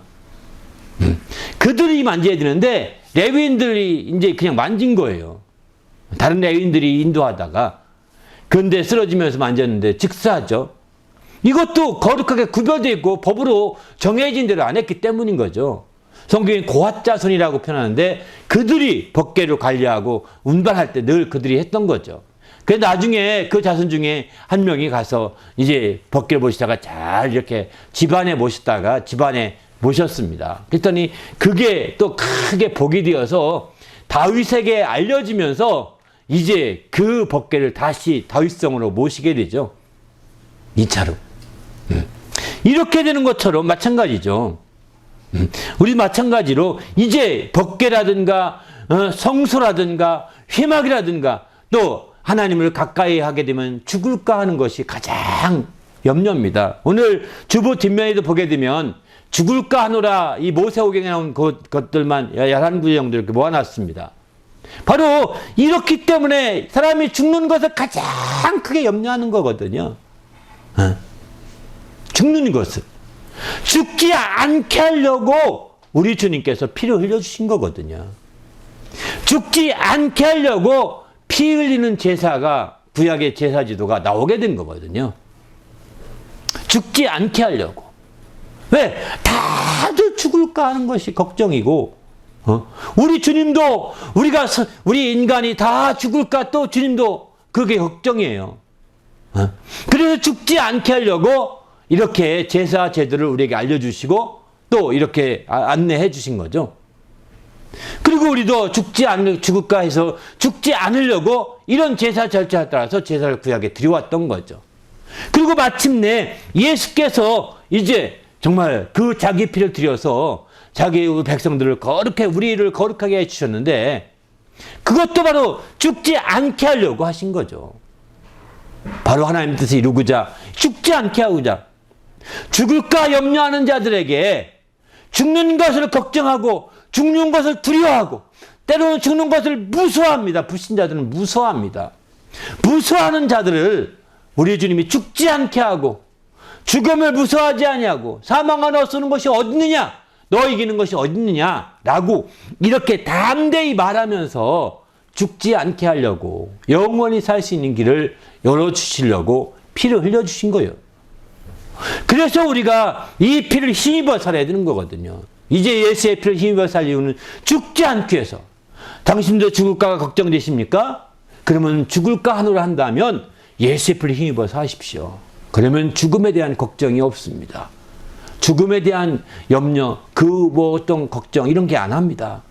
[SPEAKER 2] 그들이 만져야 되는데 레위인들이 이제 그냥 만진 거예요. 다른 레위인들이 인도하다가 그런데 쓰러지면서 만졌는데 즉사하죠. 이것도 거룩하게 구별되어 있고 법으로 정해진 대로 안 했기 때문인 거죠. 성경이 고핫 자손이라고 표현하는데 그들이 벗개로 관리하고 운반할 때 늘 그들이 했던 거죠. 그래서 나중에 그 자손 중에 한 명이 가서 이제 벗개를 모시다가 잘 이렇게 집안에 모셨습니다. 그랬더니 그게 또 크게 복이 되어서 다윗에게 알려지면서 이제 그 벗개를 다시 다윗성으로 모시게 되죠. 2차로. 이렇게 되는 것처럼 마찬가지죠. 우리 마찬가지로 이제 벗개라든가 성소라든가 회막이라든가 또 하나님을 가까이 하게 되면 죽을까 하는 것이 가장 염려입니다. 오늘 주보 뒷면에도 보게 되면 죽을까 하노라 이 모세오경에 나온 것들만 11구절 정도 이렇게 모아놨습니다. 바로 이렇기 때문에 사람이 죽는 것을 가장 크게 염려하는 거거든요. 죽는 것을. 죽지 않게 하려고 우리 주님께서 피를 흘려주신 거거든요. 죽지 않게 하려고 피 흘리는 제사가 구약의 제사지도가 나오게 된 거거든요. 죽지 않게 하려고. 왜? 다들 죽을까 하는 것이 걱정이고 우리 주님도 우리 인간이 다 죽을까 또 주님도 그게 걱정이에요. 그래서 죽지 않게 하려고 이렇게 제사 제도를 우리에게 알려주시고 또 이렇게 안내해 주신 거죠. 그리고 우리도 죽을까 해서 죽지 않으려고 이런 제사 절차에 따라서 제사를 구약에 드려왔던 거죠. 그리고 마침내 예수께서 이제 정말 그 자기 피를 들여서 자기 백성들을 우리를 거룩하게 해주셨는데 그것도 바로 죽지 않게 하려고 하신 거죠. 바로 하나님 뜻을 이루고자 죽지 않게 하고자 죽을까 염려하는 자들에게 죽는 것을 걱정하고 죽는 것을 두려워하고 때로는 죽는 것을 무서워합니다. 불신자들은 무서워합니다. 무서워하는 자들을 우리 주님이 죽지 않게 하고 죽음을 무서워하지 아니하고 사망과 너 쓰는 것이 어딨느냐, 너 이기는 것이 어딨느냐라고 이렇게 담대히 말하면서 죽지 않게 하려고 영원히 살 수 있는 길을 열어주시려고 피를 흘려주신 거예요. 그래서 우리가 이 피를 힘입어 살아야 되는 거거든요. 이제 예수의 피를 힘입어 살 이유는 죽지 않기 위해서. 당신도 죽을까가 걱정되십니까? 그러면 죽을까 하노라 한다면 예수의 피를 힘입어 사십시오. 그러면 죽음에 대한 걱정이 없습니다. 죽음에 대한 염려, 어떤 걱정 이런 게 안 합니다.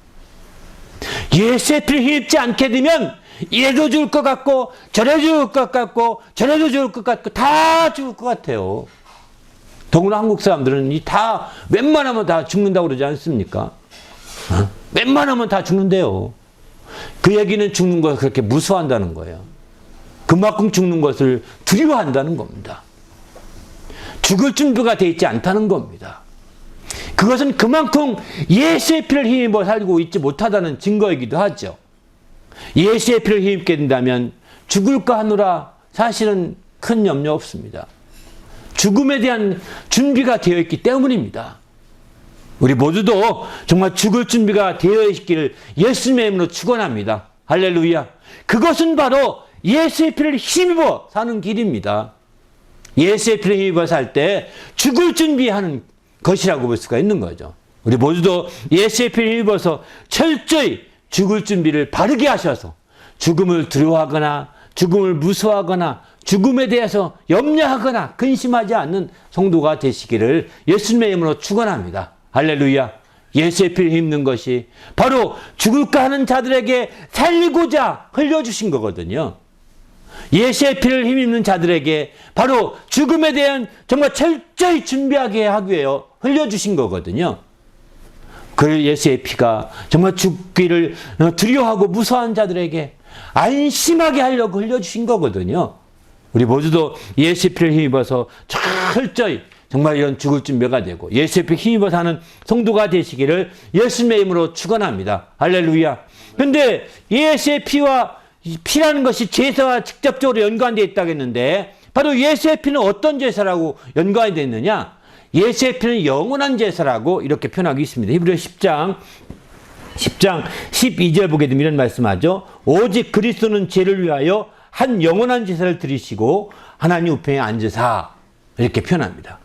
[SPEAKER 2] 예수의 피를 힘입지 않게 되면 이래도 죽을 것 같고 저래도 죽을 것 같고 저래도 죽을 것 같고 다 죽을 것 같아요. 더구나 한국 사람들은 다 웬만하면 다 죽는다고 그러지 않습니까? 웬만하면 다 죽는데요. 그 얘기는 죽는 것을 그렇게 무서워한다는 거예요. 그만큼 죽는 것을 두려워한다는 겁니다. 죽을 준비가 되어 있지 않다는 겁니다. 그것은 그만큼 예수의 피를 힘입어 살고 있지 못하다는 증거이기도 하죠. 예수의 피를 힘입게 된다면 죽을까 하노라 사실은 큰 염려 없습니다. 죽음에 대한 준비가 되어 있기 때문입니다. 우리 모두도 정말 죽을 준비가 되어 있기를 예수님의 이름으로 축원합니다. 할렐루야. 그것은 바로 예수의 피를 힘입어 사는 길입니다. 예수의 피를 힘입어 살 때 죽을 준비하는 것이라고 볼 수가 있는 거죠. 우리 모두도 예수의 피를 힘입어서 철저히 죽을 준비를 바르게 하셔서 죽음을 두려워하거나 죽음을 무서워하거나 죽음에 대해서 염려하거나 근심하지 않는 성도가 되시기를 예수님의 이름으로 축원합니다. 할렐루야. 예수의 피를 힘입는 것이 바로 죽을까 하는 자들에게 살리고자 흘려주신 거거든요. 예수의 피를 힘입는 자들에게 바로 죽음에 대한 정말 철저히 준비하게 하기 위해 흘려주신 거거든요. 그 예수의 피가 정말 죽기를 두려워하고 무서워하는 자들에게 안심하게 하려고 흘려주신 거거든요. 우리 모두도 예수의 피를 힘입어서 철저히 정말 이런 죽을 준비가 되고 예수의 피 힘입어 사는 성도가 되시기를 예수님의 이름으로 축원합니다. 할렐루야. 그런데 예수의 피라는 것이 제사와 직접적으로 연관되어 있다고 했는데 바로 예수의 피는 어떤 제사라고 연관이 되어 있느냐? 예수의 피는 영원한 제사라고 이렇게 표현하고 있습니다. 히브리서 10장 12절 보게 되면 이런 말씀하죠. 오직 그리스도는 죄를 위하여 한 영원한 제사를 드리시고 하나님 우편에 앉으사 이렇게 표현합니다.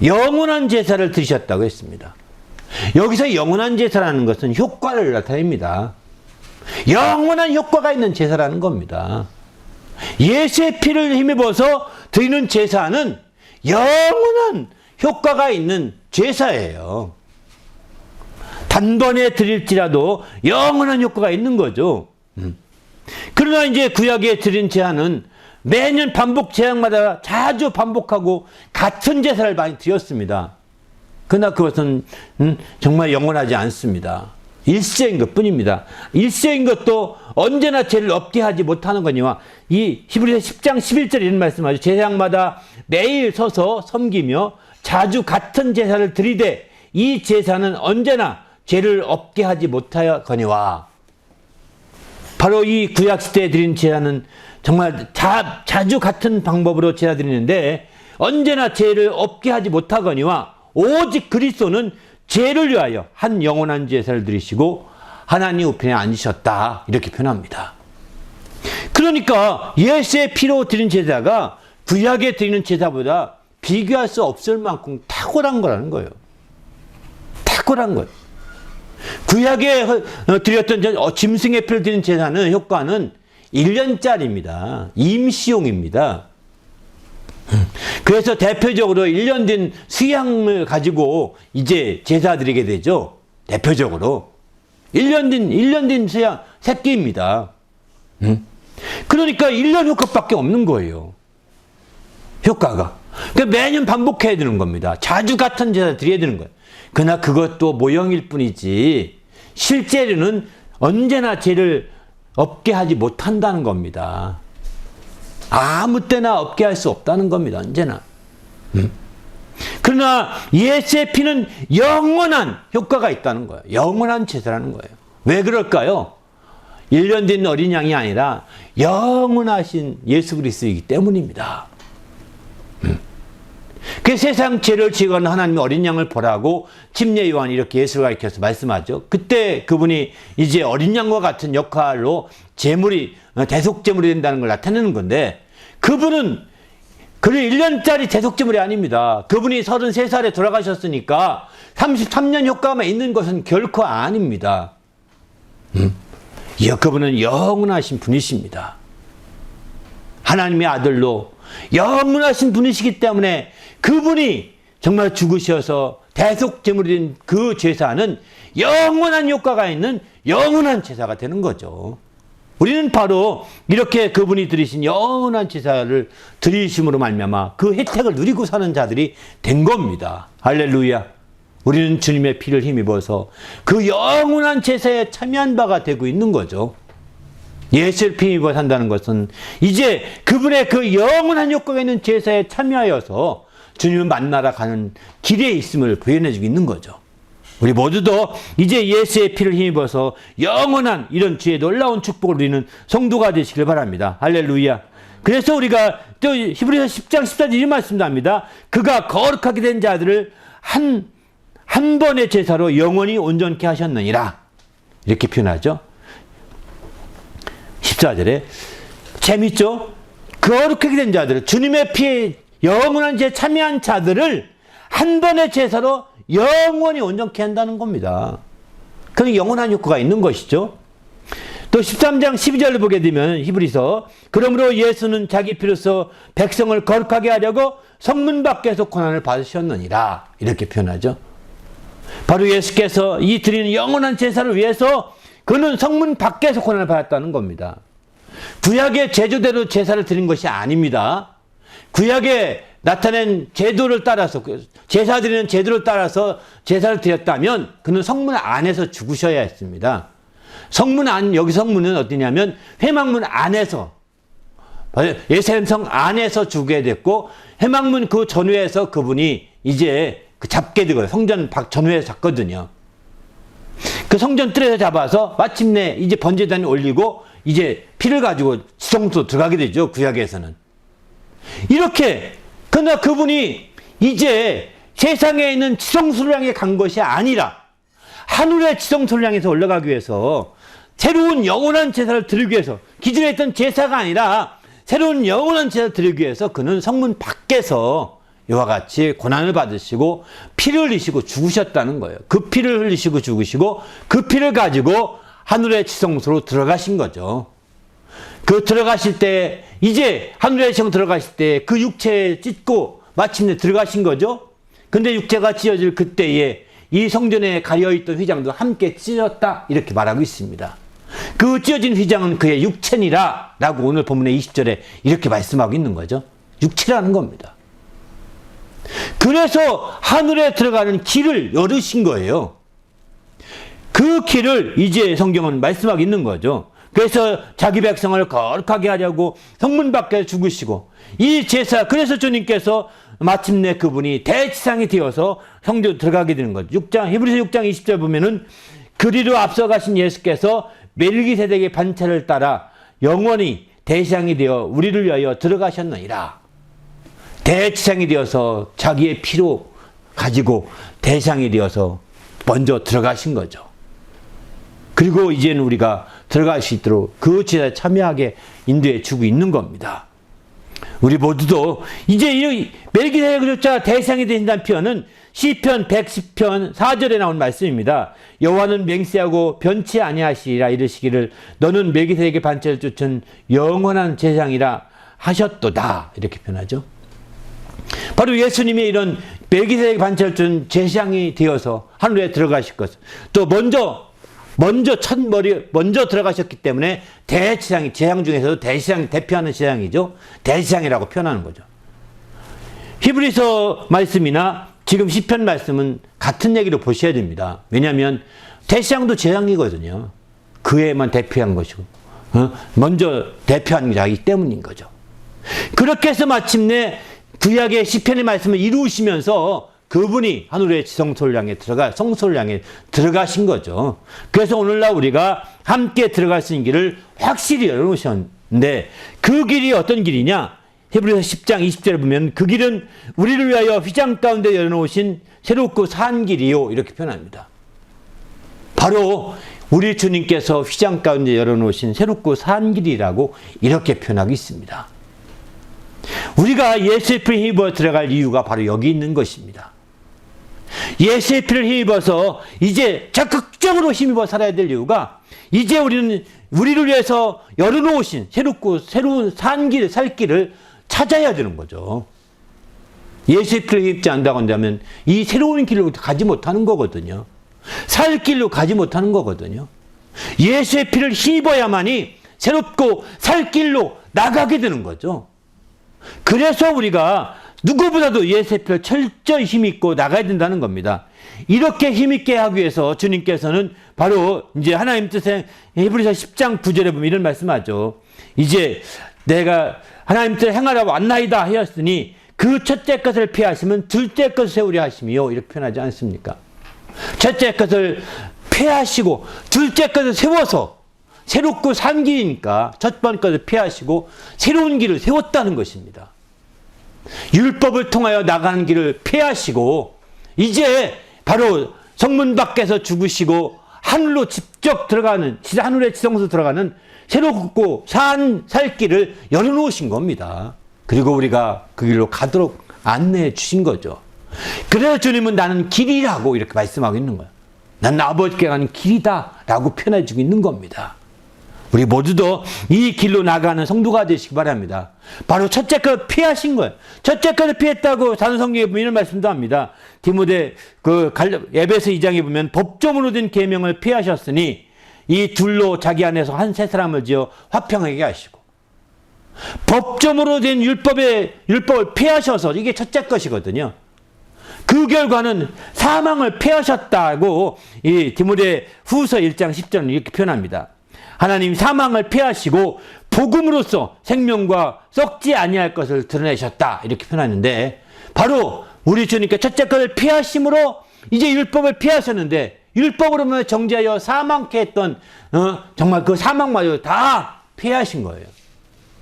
[SPEAKER 2] 영원한 제사를 드리셨다고 했습니다. 여기서 영원한 제사라는 것은 효과를 나타냅니다. 영원한 효과가 있는 제사라는 겁니다. 예수의 피를 힘입어서 드리는 제사는 영원한 효과가 있는 제사예요. 단번에 드릴지라도 영원한 효과가 있는 거죠. 그러나 이제 구약에 드린 제사는 매년 반복 제약마다 자주 반복하고 같은 제사를 많이 드렸습니다. 그러나 그것은 정말 영원하지 않습니다. 일시적인 것 뿐입니다. 일시적인 것도 언제나 죄를 없게 하지 못하는 거니와 이 히브리서 10장 11절에 이런 말씀하죠. 제사장마다 매일 서서 섬기며 자주 같은 제사를 드리되 이 제사는 언제나 죄를 없게 하지 못하거니와. 바로 이 구약시대에 드린 제사는 정말 자주 같은 방법으로 제사 드리는데 언제나 죄를 없게 하지 못하거니와 오직 그리스도는 죄를 위하여 한 영원한 제사를 드리시고 하나님 우편에 앉으셨다 이렇게 표현합니다. 그러니까 예수의 피로 드린 제사가 구약에 드리는 제사보다 비교할 수 없을 만큼 탁월한 거라는 거예요. 탁월한 거예요. 구약에 드렸던 짐승의 피를 드린 제사는 효과는 1년짜리입니다. 임시용입니다. 그래서 대표적으로 1년 된 수양을 가지고 이제 제사 드리게 되죠. 대표적으로 1년 된 수양 새끼입니다. 그러니까 1년 효과밖에 없는 거예요. 효과가. 그러니까 매년 반복해야 되는 겁니다. 자주 같은 제사 드려야 되는 거예요. 그러나 그것도 모형일 뿐이지 실제로는 언제나 죄를 없게 하지 못한다는 겁니다. 아무 때나 없게 할 수 없다는 겁니다. 언제나. 그러나 예수의 피는 영원한 효과가 있다는 거예요. 영원한 제사라는 거예요. 왜 그럴까요? 1년 된 어린 양이 아니라 영원하신 예수 그리스도이기 때문입니다. 그 세상 죄를 지거는 하나님의 어린 양을 보라고 침례 요한이 이렇게 예수를 가리켜서 말씀하죠. 그때 그분이 이제 어린 양과 같은 역할로 제물이 대속제물이 된다는 걸 나타내는 건데, 그분은 그는 1년짜리 대속제물이 아닙니다. 그분이 33살에 돌아가셨으니까 33년 효과만 있는 것은 결코 아닙니다. 그분은 영원하신 분이십니다. 하나님의 아들로 영원하신 분이시기 때문에 그분이 정말 죽으셔서 대속제물이 된 그 제사는 영원한 효과가 있는 영원한 제사가 되는 거죠. 우리는 바로 이렇게 그분이 드리신 영원한 제사를 드리심으로 말미암아 그 혜택을 누리고 사는 자들이 된 겁니다. 할렐루야. 우리는 주님의 피를 힘입어서 그 영원한 제사에 참여한 바가 되고 있는 거죠. 예수의 피 힘입어 산다는 것은 이제 그분의 그 영원한 효과가 있는 제사에 참여하여서 주님을 만나러 가는 길에 있음을 보여내주고 있는 거죠. 우리 모두도 이제 예수의 피를 힘입어서 영원한 이런 주의 놀라운 축복을 누리는 성도가 되시길 바랍니다. 할렐루야. 그래서 우리가 또 히브리서 10장 14절 이 말씀도 합니다. 그가 거룩하게 된 자들을 한 번의 제사로 영원히 온전케 하셨느니라. 이렇게 표현하죠. 14절에 재밌죠? 거룩하게 된 자들을, 주님의 피에 영원한 제에 참여한 자들을 한 번의 제사로 영원히 온전케 한다는 겁니다. 그 영원한 효과가 있는 것이죠. 또 13장 12절을 보게 되면 히브리서, 그러므로 예수는 자기 피로서 백성을 거룩하게 하려고 성문 밖에서 고난을 받으셨느니라. 이렇게 표현하죠. 바로 예수께서 이 드리는 영원한 제사를 위해서 그는 성문 밖에서 고난을 받았다는 겁니다. 구약의 제조대로 제사를 드린 것이 아닙니다. 구약에 나타낸 제도를 따라서, 제사 드리는 제도를 따라서 제사를 드렸다면 그는 성문 안에서 죽으셔야 했습니다. 성문 안, 여기 성문은 어디냐면 회막문 안에서, 예루살렘 성 안에서 죽게 됐고, 회막문 그 전후에서 그분이 이제 잡게 되고요. 성전 전후에서 잡거든요. 그 성전 뜰에서 잡아서 마침내 이제 번제단에 올리고 이제 피를 가지고 지성소로 들어가게 되죠. 구약에서는. 이렇게, 그러나 그분이 이제 세상에 있는 지성소를 향해 간 것이 아니라 하늘의 지성소를 향해서 올라가기 위해서 새로운 영원한 제사를 드리기 위해서, 기존에 있던 제사가 아니라 새로운 영원한 제사를 드리기 위해서 그는 성문 밖에서 이와 같이 고난을 받으시고 피를 흘리시고 죽으셨다는 거예요. 그 피를 흘리시고 죽으시고 그 피를 가지고 하늘의 지성소로 들어가신 거죠. 그 들어가실 때, 이제 하늘의 지성 들어가실 때 그 육체에 찢고 마침내 들어가신 거죠. 근데 육체가 찢어질 그때에 이 성전에 가려있던 휘장도 함께 찢어졌다, 이렇게 말하고 있습니다. 그 찢어진 휘장은 그의 육체니라 라고 오늘 본문의 20절에 이렇게 말씀하고 있는 거죠. 육체라는 겁니다. 그래서 하늘에 들어가는 길을 열으신 거예요. 그 길을 이제 성경은 말씀하고 있는 거죠. 그래서 자기 백성을 거룩하게 하려고 성문 밖에 죽으시고 이 제사, 그래서 주님께서 마침내 그분이 대지상이 되어서 성전 들어가게 되는 거죠. 히브리서 6장 20절 보면은 그리로 앞서가신 예수께서 멜기세덱의 반차를 따라 영원히 대지상이 되어 우리를 위하여 들어가셨느니라. 대지상이 되어서 자기의 피로 가지고 대지상이 되어서 먼저 들어가신 거죠. 그리고 이제는 우리가 들어갈 수 있도록 그 제사에 참여하게 인도해 주고 있는 겁니다. 우리 모두도 이제 이 멜기세덱 그룹자 대상이 되신다는 표현은 시편 110편 4절에 나온 말씀입니다. 여호와는 맹세하고 변치 아니하시리라 이르시기를 너는 멜기세덱의 반차를 쫓은 영원한 제사장이라 하셨도다. 이렇게 표현하죠. 바로 예수님이 이런 멜기세덱의 반차를 쫓은 제사장이 되어서 하늘에 들어가실 것. 또 먼저 들어가셨기 때문에 대제사장이, 제사장 중에서도 대제사장이 대표하는 제사장이죠. 대제사장이라고 표현하는 거죠. 히브리서 말씀이나 지금 시편 말씀은 같은 얘기로 보셔야 됩니다. 왜냐하면 대제사장도 제사장이거든요. 그 애만 대표한 것이고, 먼저 대표하는 자이기 때문인 거죠. 그렇게 해서 마침내 구약의 시편의 말씀을 이루시면서 그분이 하늘의 지성소를 향해 성소를 향해 들어가신 거죠. 그래서 오늘날 우리가 함께 들어갈 수 있는 길을 확실히 열어놓으셨는데 그 길이 어떤 길이냐? 히브리서 10장 20절에 보면 그 길은 우리를 위하여 휘장 가운데 열어놓으신 새롭고 산 길이요 이렇게 표현합니다. 바로 우리 주님께서 휘장 가운데 열어놓으신 새롭고 산 길이라고 이렇게 표현하고 있습니다. 우리가 예수의 피를 힘입어 들어갈 이유가 바로 여기 있는 것입니다. 예수의 피를 힘입어서 이제 적극적으로 힘입어 살아야 될 이유가 이제 우리를 위해서 열어놓으신 새로운 산 길, 살 길을 찾아야 되는 거죠. 예수의 피를 힘입지 않는다고 한다면 이 새로운 길로 가지 못하는 거거든요. 살 길로 가지 못하는 거거든요. 예수의 피를 힘입어야만이 새롭고 살 길로 나가게 되는 거죠. 그래서 우리가 누구보다도 예수의 피를 철저히 힘입고 나가야 된다는 겁니다. 이렇게 힘있게 하기 위해서 주님께서는 바로 이제 하나님 뜻에 히브리서 10장 9절에 보면 이런 말씀하죠. 이제 내가 하나님 뜻을 행하라고 왔나이다 하였으니 그 첫째 것을 피하시면 둘째 것을 세우려 하심이요 이렇게 표현하지 않습니까? 첫째 것을 폐하시고 둘째 것을 세워서 새롭고 산 길이니까 첫 번째 것을 피하시고 새로운 길을 세웠다는 것입니다. 율법을 통하여 나가는 길을 폐하시고 이제 바로 성문 밖에서 죽으시고 하늘로 직접 들어가는 하늘의 지성소 들어가는 새롭고 살 길을 열어놓으신 겁니다. 그리고 우리가 그 길로 가도록 안내해 주신 거죠. 그래서 주님은 나는 길이라고 이렇게 말씀하고 있는 거예요. 난 아버지께 가는 길이다 라고 표현해 주고 있는 겁니다. 우리 모두도 이 길로 나가는 성도가 되시기 바랍니다. 바로 첫째 것 피하신 거예요. 첫째 것을 피했다고 산성경에 보면 이런 말씀도 합니다. 디모데 에베소 2장에 보면 법조문으로 된 계명을 피하셨으니 이 둘로 자기 안에서 한 세 사람을 지어 화평하게 하시고 법조문으로 된 율법을 피하셔서 이게 첫째 것이거든요. 그 결과는 사망을 피하셨다고 이 디모데 후서 1장 10절은 이렇게 표현합니다. 하나님 사망을 피하시고 복음으로써 생명과 썩지 아니할 것을 드러내셨다 이렇게 표현하는데 바로 우리 주님께 첫째 것을 피하심으로 이제 율법을 피하셨는데 율법으로만 정죄하여 사망케 했던 정말 그 사망마저 다 피하신 거예요.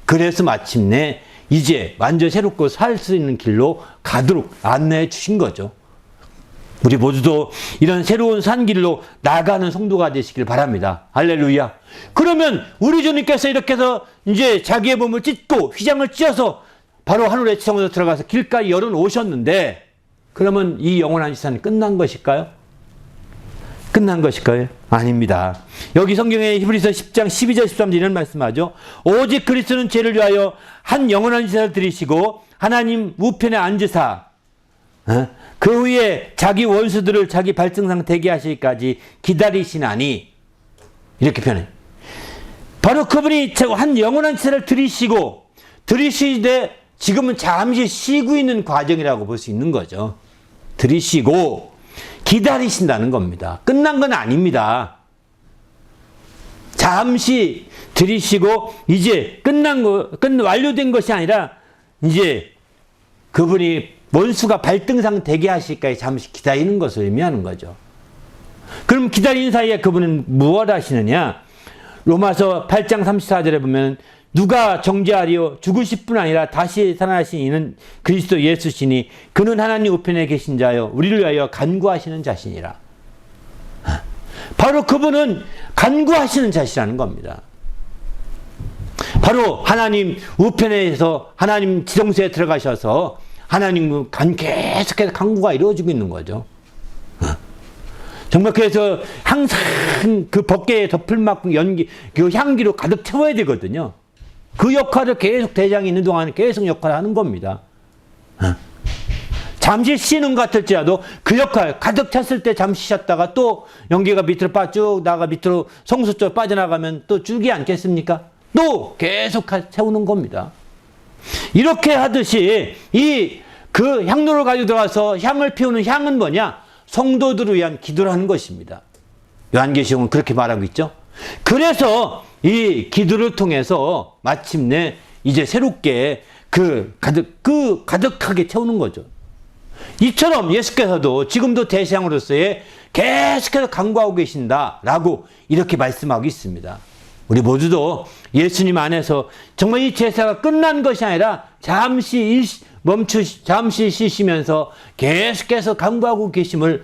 [SPEAKER 2] 그래서 마침내 이제 완전 새롭고 살 수 있는 길로 가도록 안내해 주신 거죠. 우리 모두도 이런 새로운 산 길로 나가는 성도가 되시길 바랍니다. 할렐루야. 그러면 우리 주님께서 이렇게 해서 이제 자기의 몸을 찢고 휘장을 찢어서 바로 하늘의 지성으로 들어가서 길가에 열어놓으셨는데 그러면 이 영원한 시간이 끝난 것일까요? 끝난 것일까요? 아닙니다. 여기 성경에 히브리서 10장 12절 13절 이런 말씀하죠. 오직 그리스도는 죄를 위하여 한 영원한 시간을 들이시고 하나님 우편에 앉으사 그 후에 자기 원수들을 자기 발등상 되게 하시기까지 기다리시나니 이렇게 표현해요. 바로 그분이 한 영원한 시간을 들이시되 지금은 잠시 쉬고 있는 과정이라고 볼 수 있는 거죠. 들이시고 기다리신다는 겁니다. 끝난 건 아닙니다. 잠시 들이시고 이제 완료된 것이 아니라 이제 그분이 원수가 발등상 되게 하실까지 잠시 기다리는 것을 의미하는 거죠. 그럼 기다리는 사이에 그분은 무엇 하시느냐? 로마서 8장 34절에 보면 누가 정죄하리요 죽으실 뿐 아니라 다시 살아나신 이는 그리스도 예수시니 그는 하나님 우편에 계신 자여 우리를 위하여 간구하시는 자시니라. 바로 그분은 간구하시는 자시라는 겁니다. 바로 하나님 우편에서 하나님 지성소에 들어가셔서 하나님 계속해서 간구가 이루어지고 있는 거죠. 정말 그래서 항상 그 법궤에 덮을 만큼 그 향기로 가득 채워야 되거든요. 그 역할을 계속 대장이 있는 동안 계속 역할을 하는 겁니다. 잠시 쉬는 것 같을지라도 그 역할 가득 찼을 때 잠시 쉬었다가 또 연기가 밑으로 쭉 나가 밑으로 성소 쪽으로 빠져나가면 또 줄기 않겠습니까? 또 계속 채우는 겁니다. 이렇게 하듯이 그 향로를 가지고 들어가서 향을 피우는 향은 뭐냐? 성도들을 위한 기도를 하는 것입니다. 요한계시록은 그렇게 말하고 있죠. 그래서 이 기도를 통해서 마침내 이제 새롭게 가득하게 채우는 거죠. 이처럼 예수께서도 지금도 대시양으로서의 계속해서 강구하고 계신다라고 이렇게 말씀하고 있습니다. 우리 모두도 예수님 안에서 정말 이 제사가 끝난 것이 아니라 잠시 쉬시면서 계속해서 강구하고 계심을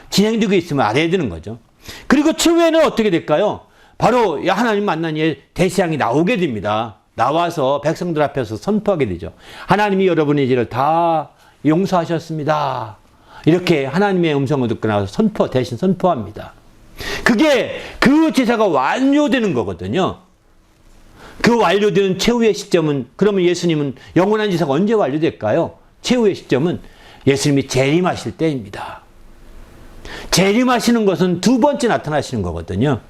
[SPEAKER 2] 진행되고 있음을 알아야 되는 거죠. 그리고 추후에는 어떻게 될까요? 바로 하나님 만난 대시양이 나오게 됩니다. 나와서 백성들 앞에서 선포하게 되죠. 하나님이 여러분의 죄를 다 용서하셨습니다. 이렇게 하나님의 음성을 듣고 나서 대신 선포합니다. 그게 그 제사가 완료되는 거거든요. 그 완료되는 최후의 시점은, 그러면 예수님은 영원한 제사가 언제 완료될까요? 최후의 시점은 예수님이 재림하실 때입니다. 재림하시는 것은 두 번째 나타나시는 거거든요.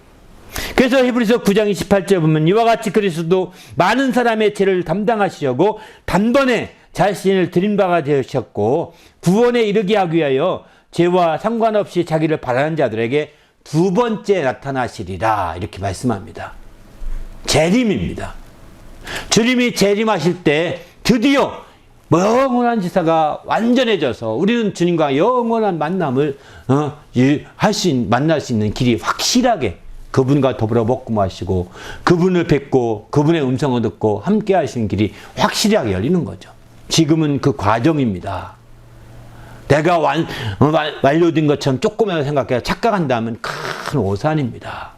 [SPEAKER 2] 그래서 히브리서 9장 28절 보면 이와 같이 그리스도도 많은 사람의 죄를 담당하시려고 단번에 자신을 드린 바가 되셨고 구원에 이르게 하기 위하여 죄와 상관없이 자기를 바라는 자들에게 두 번째 나타나시리라 이렇게 말씀합니다. 재림입니다. 주님이 재림하실 때 드디어 영원한 제사가 완전해져서 우리는 주님과 영원한 만남을 만날 수 있는 길이 확실하게 그분과 더불어 먹고 마시고 그분을 뵙고 그분의 음성을 듣고 함께 하시는 길이 확실하게 열리는 거죠. 지금은 그 과정입니다. 내가 완료된 것처럼 조금이라도 생각해서 착각한다면 큰 오산입니다.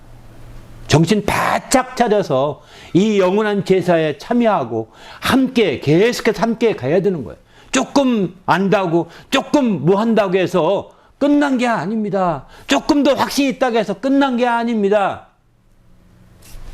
[SPEAKER 2] 정신 바짝 차려서 이 영원한 제사에 참여하고 함께 계속해서 함께 가야 되는 거예요. 조금 안다고 조금 뭐 한다고 해서 끝난 게 아닙니다. 조금 더 확신이 있다고 해서 끝난 게 아닙니다.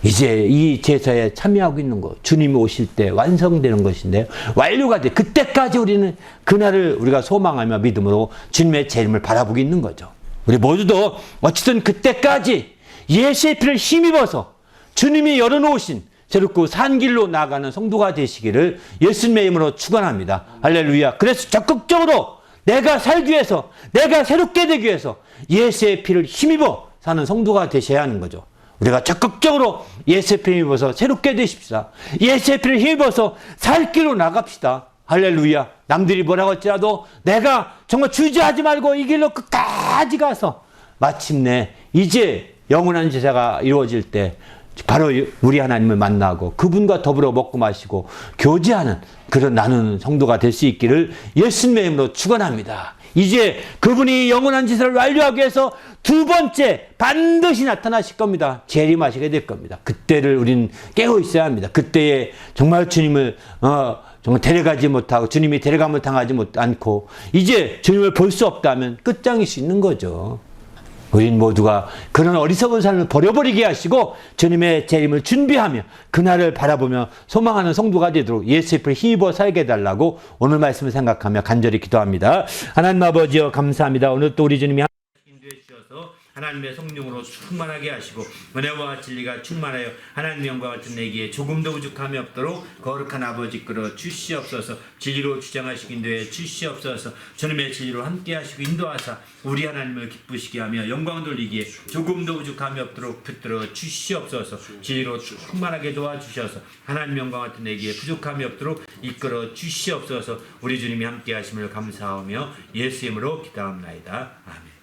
[SPEAKER 2] 이제 이 제사에 참여하고 있는 거 주님이 오실 때 완성되는 것인데요. 완료가 돼. 그때까지 우리는 그날을 우리가 소망하며 믿음으로 주님의 재림을 바라보고 있는 거죠. 우리 모두도 어쨌든 그때까지 예수의 피를 힘입어서 주님이 열어놓으신 새롭고 산 길로 나아가는 성도가 되시기를 예수님의 이름으로 축원합니다. 할렐루야. 그래서 적극적으로 내가 살기 위해서, 내가 새롭게 되기 위해서 예수의 피를 힘입어 사는 성도가 되셔야 하는 거죠. 우리가 적극적으로 예수의 피를 힘입어서 새롭게 되십시다. 예수의 피를 힘입어서 살 길로 나갑시다. 할렐루야. 남들이 뭐라고 할지라도 내가 정말 주저하지 말고 이 길로 끝까지 가서 마침내 이제 영원한 제사가 이루어질 때 바로 우리 하나님을 만나고 그분과 더불어 먹고 마시고 교제하는 그런 나누는 성도가 될 수 있기를 예수님의 이름으로 축원합니다. 이제 그분이 영원한 제사를 완료하기 위해서 두 번째 반드시 나타나실 겁니다. 재림하시게 될 겁니다. 그때를 우리는 깨고 있어야 합니다. 그때에 정말 주님을 정말 데려가지 못하고 주님이 데려감을 당하지 않고 이제 주님을 볼 수 없다면 끝장일 수 있는 거죠. 우린 모두가 그런 어리석은 삶을 버려버리게 하시고 주님의 재림을 준비하며 그날을 바라보며 소망하는 성도가 되도록 예수의 피를 힘입어 살게 해달라고 오늘 말씀을 생각하며 간절히 기도합니다. 하나님 아버지여 감사합니다. 오늘 또 우리 주님이 인도해 주셔서 하나님의 성령으로 충만하게 하시고 은혜와 진리가 충만하여 하나님의 영광 같은 내기에 조금도 부족함이 없도록 거룩한 아버지 이끌어 주시옵소서. 진리로 주장하시기 인도해 주시옵소서. 주님의 진리로 함께 하시고 인도하사 우리 하나님을 기쁘시게 하며 영광 돌리기에 조금도 부족함이 없도록 붙들어 주시옵소서. 진리로 충만하게 도와주셔서 하나님 영광 같은 내기에 부족함이 없도록 이끌어 주시옵소서. 우리 주님이 함께 하심을 감사하며 예수 이름으로 기도합나이다. 아멘.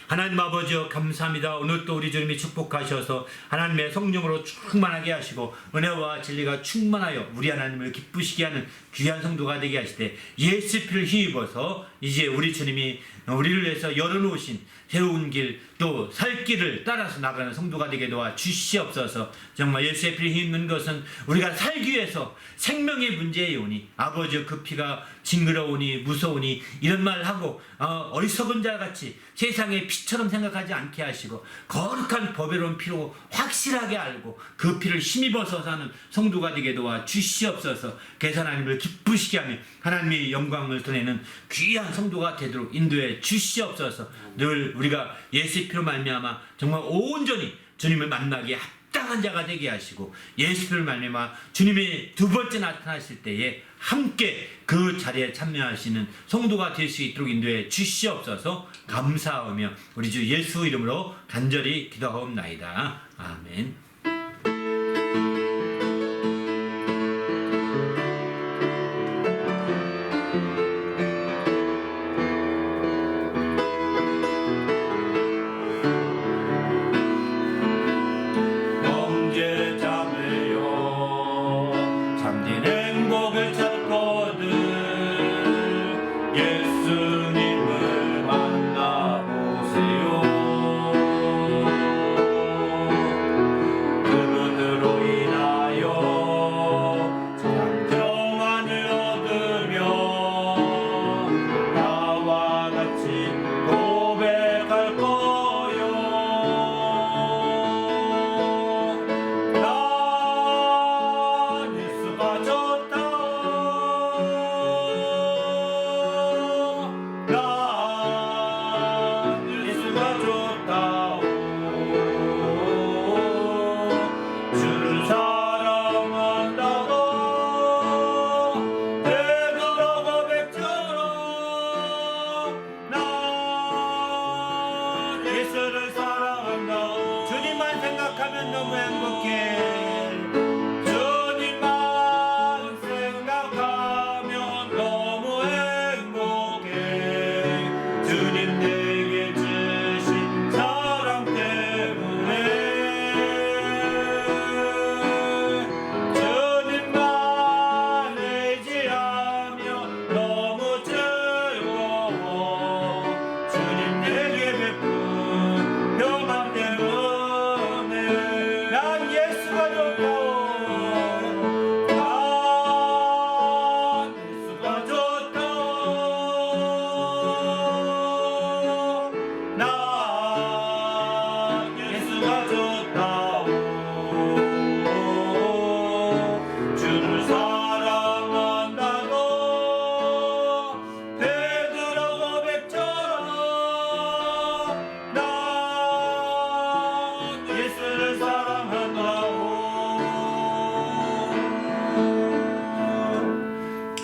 [SPEAKER 2] 하나님 아버지여 감사합니다. 오늘 또 우리 주님이 축복하셔서 하나님의 성령으로 충만하게 하시고 은혜와 진리가 충만하여 우리 하나님을 기쁘시게 하는 귀한 성도가 되게 하시되 예수 피를 힘입어서 이제 우리 주님이 우리를 위해서 열어놓으신 새로운 길 또 살 길을 따라서 나가는 성도가 되게 도와 주시옵소서. 정말 예수의 피를 힘입는 것은 우리가 살기 위해서 생명의 문제이오니 아버지여 그 피가 징그러우니 무서우니 이런 말을 하고 어리석은 자같이 세상의 피처럼 생각하지 않게 하시고 거룩한 법외로운 피로 확실하게 알고 그 피를 힘입어서 사는 성도가 되게 도와 주시옵소서. 그래서 하나님을 기쁘시게 하며 하나님의 영광을 드러내는 귀한 성도가 되도록 인도해 주시옵소서. 늘 우리가 예수의 피로 말미암아 정말 온전히 주님을 만나기에 합당한 자가 되게 하시고 예수 피를 말미암아 주님의 두 번째 나타나실 때에 함께 그 자리에 참여하시는 성도가 될 수 있도록 인도해 주시옵소서. 감사하며 우리 주 예수 이름으로 간절히 기도하옵나이다. 아멘.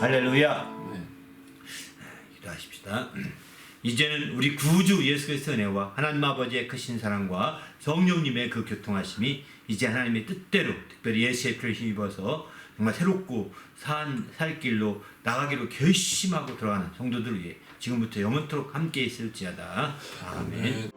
[SPEAKER 1] 할렐루야.
[SPEAKER 3] 네.
[SPEAKER 1] 기도하십시다. 이제는 우리 구주 예수 그리스도의 은혜와 하나님 아버지의 크신 사랑과 성령님의 그 교통하심이 이제 하나님의 뜻대로 특별히 예수의 피를 힘입어서 정말 새롭고 살 길로 나가기로 결심하고 들어가는 성도들 위해 지금부터 영원토록 함께 있을지어다. 아멘.
[SPEAKER 3] 네.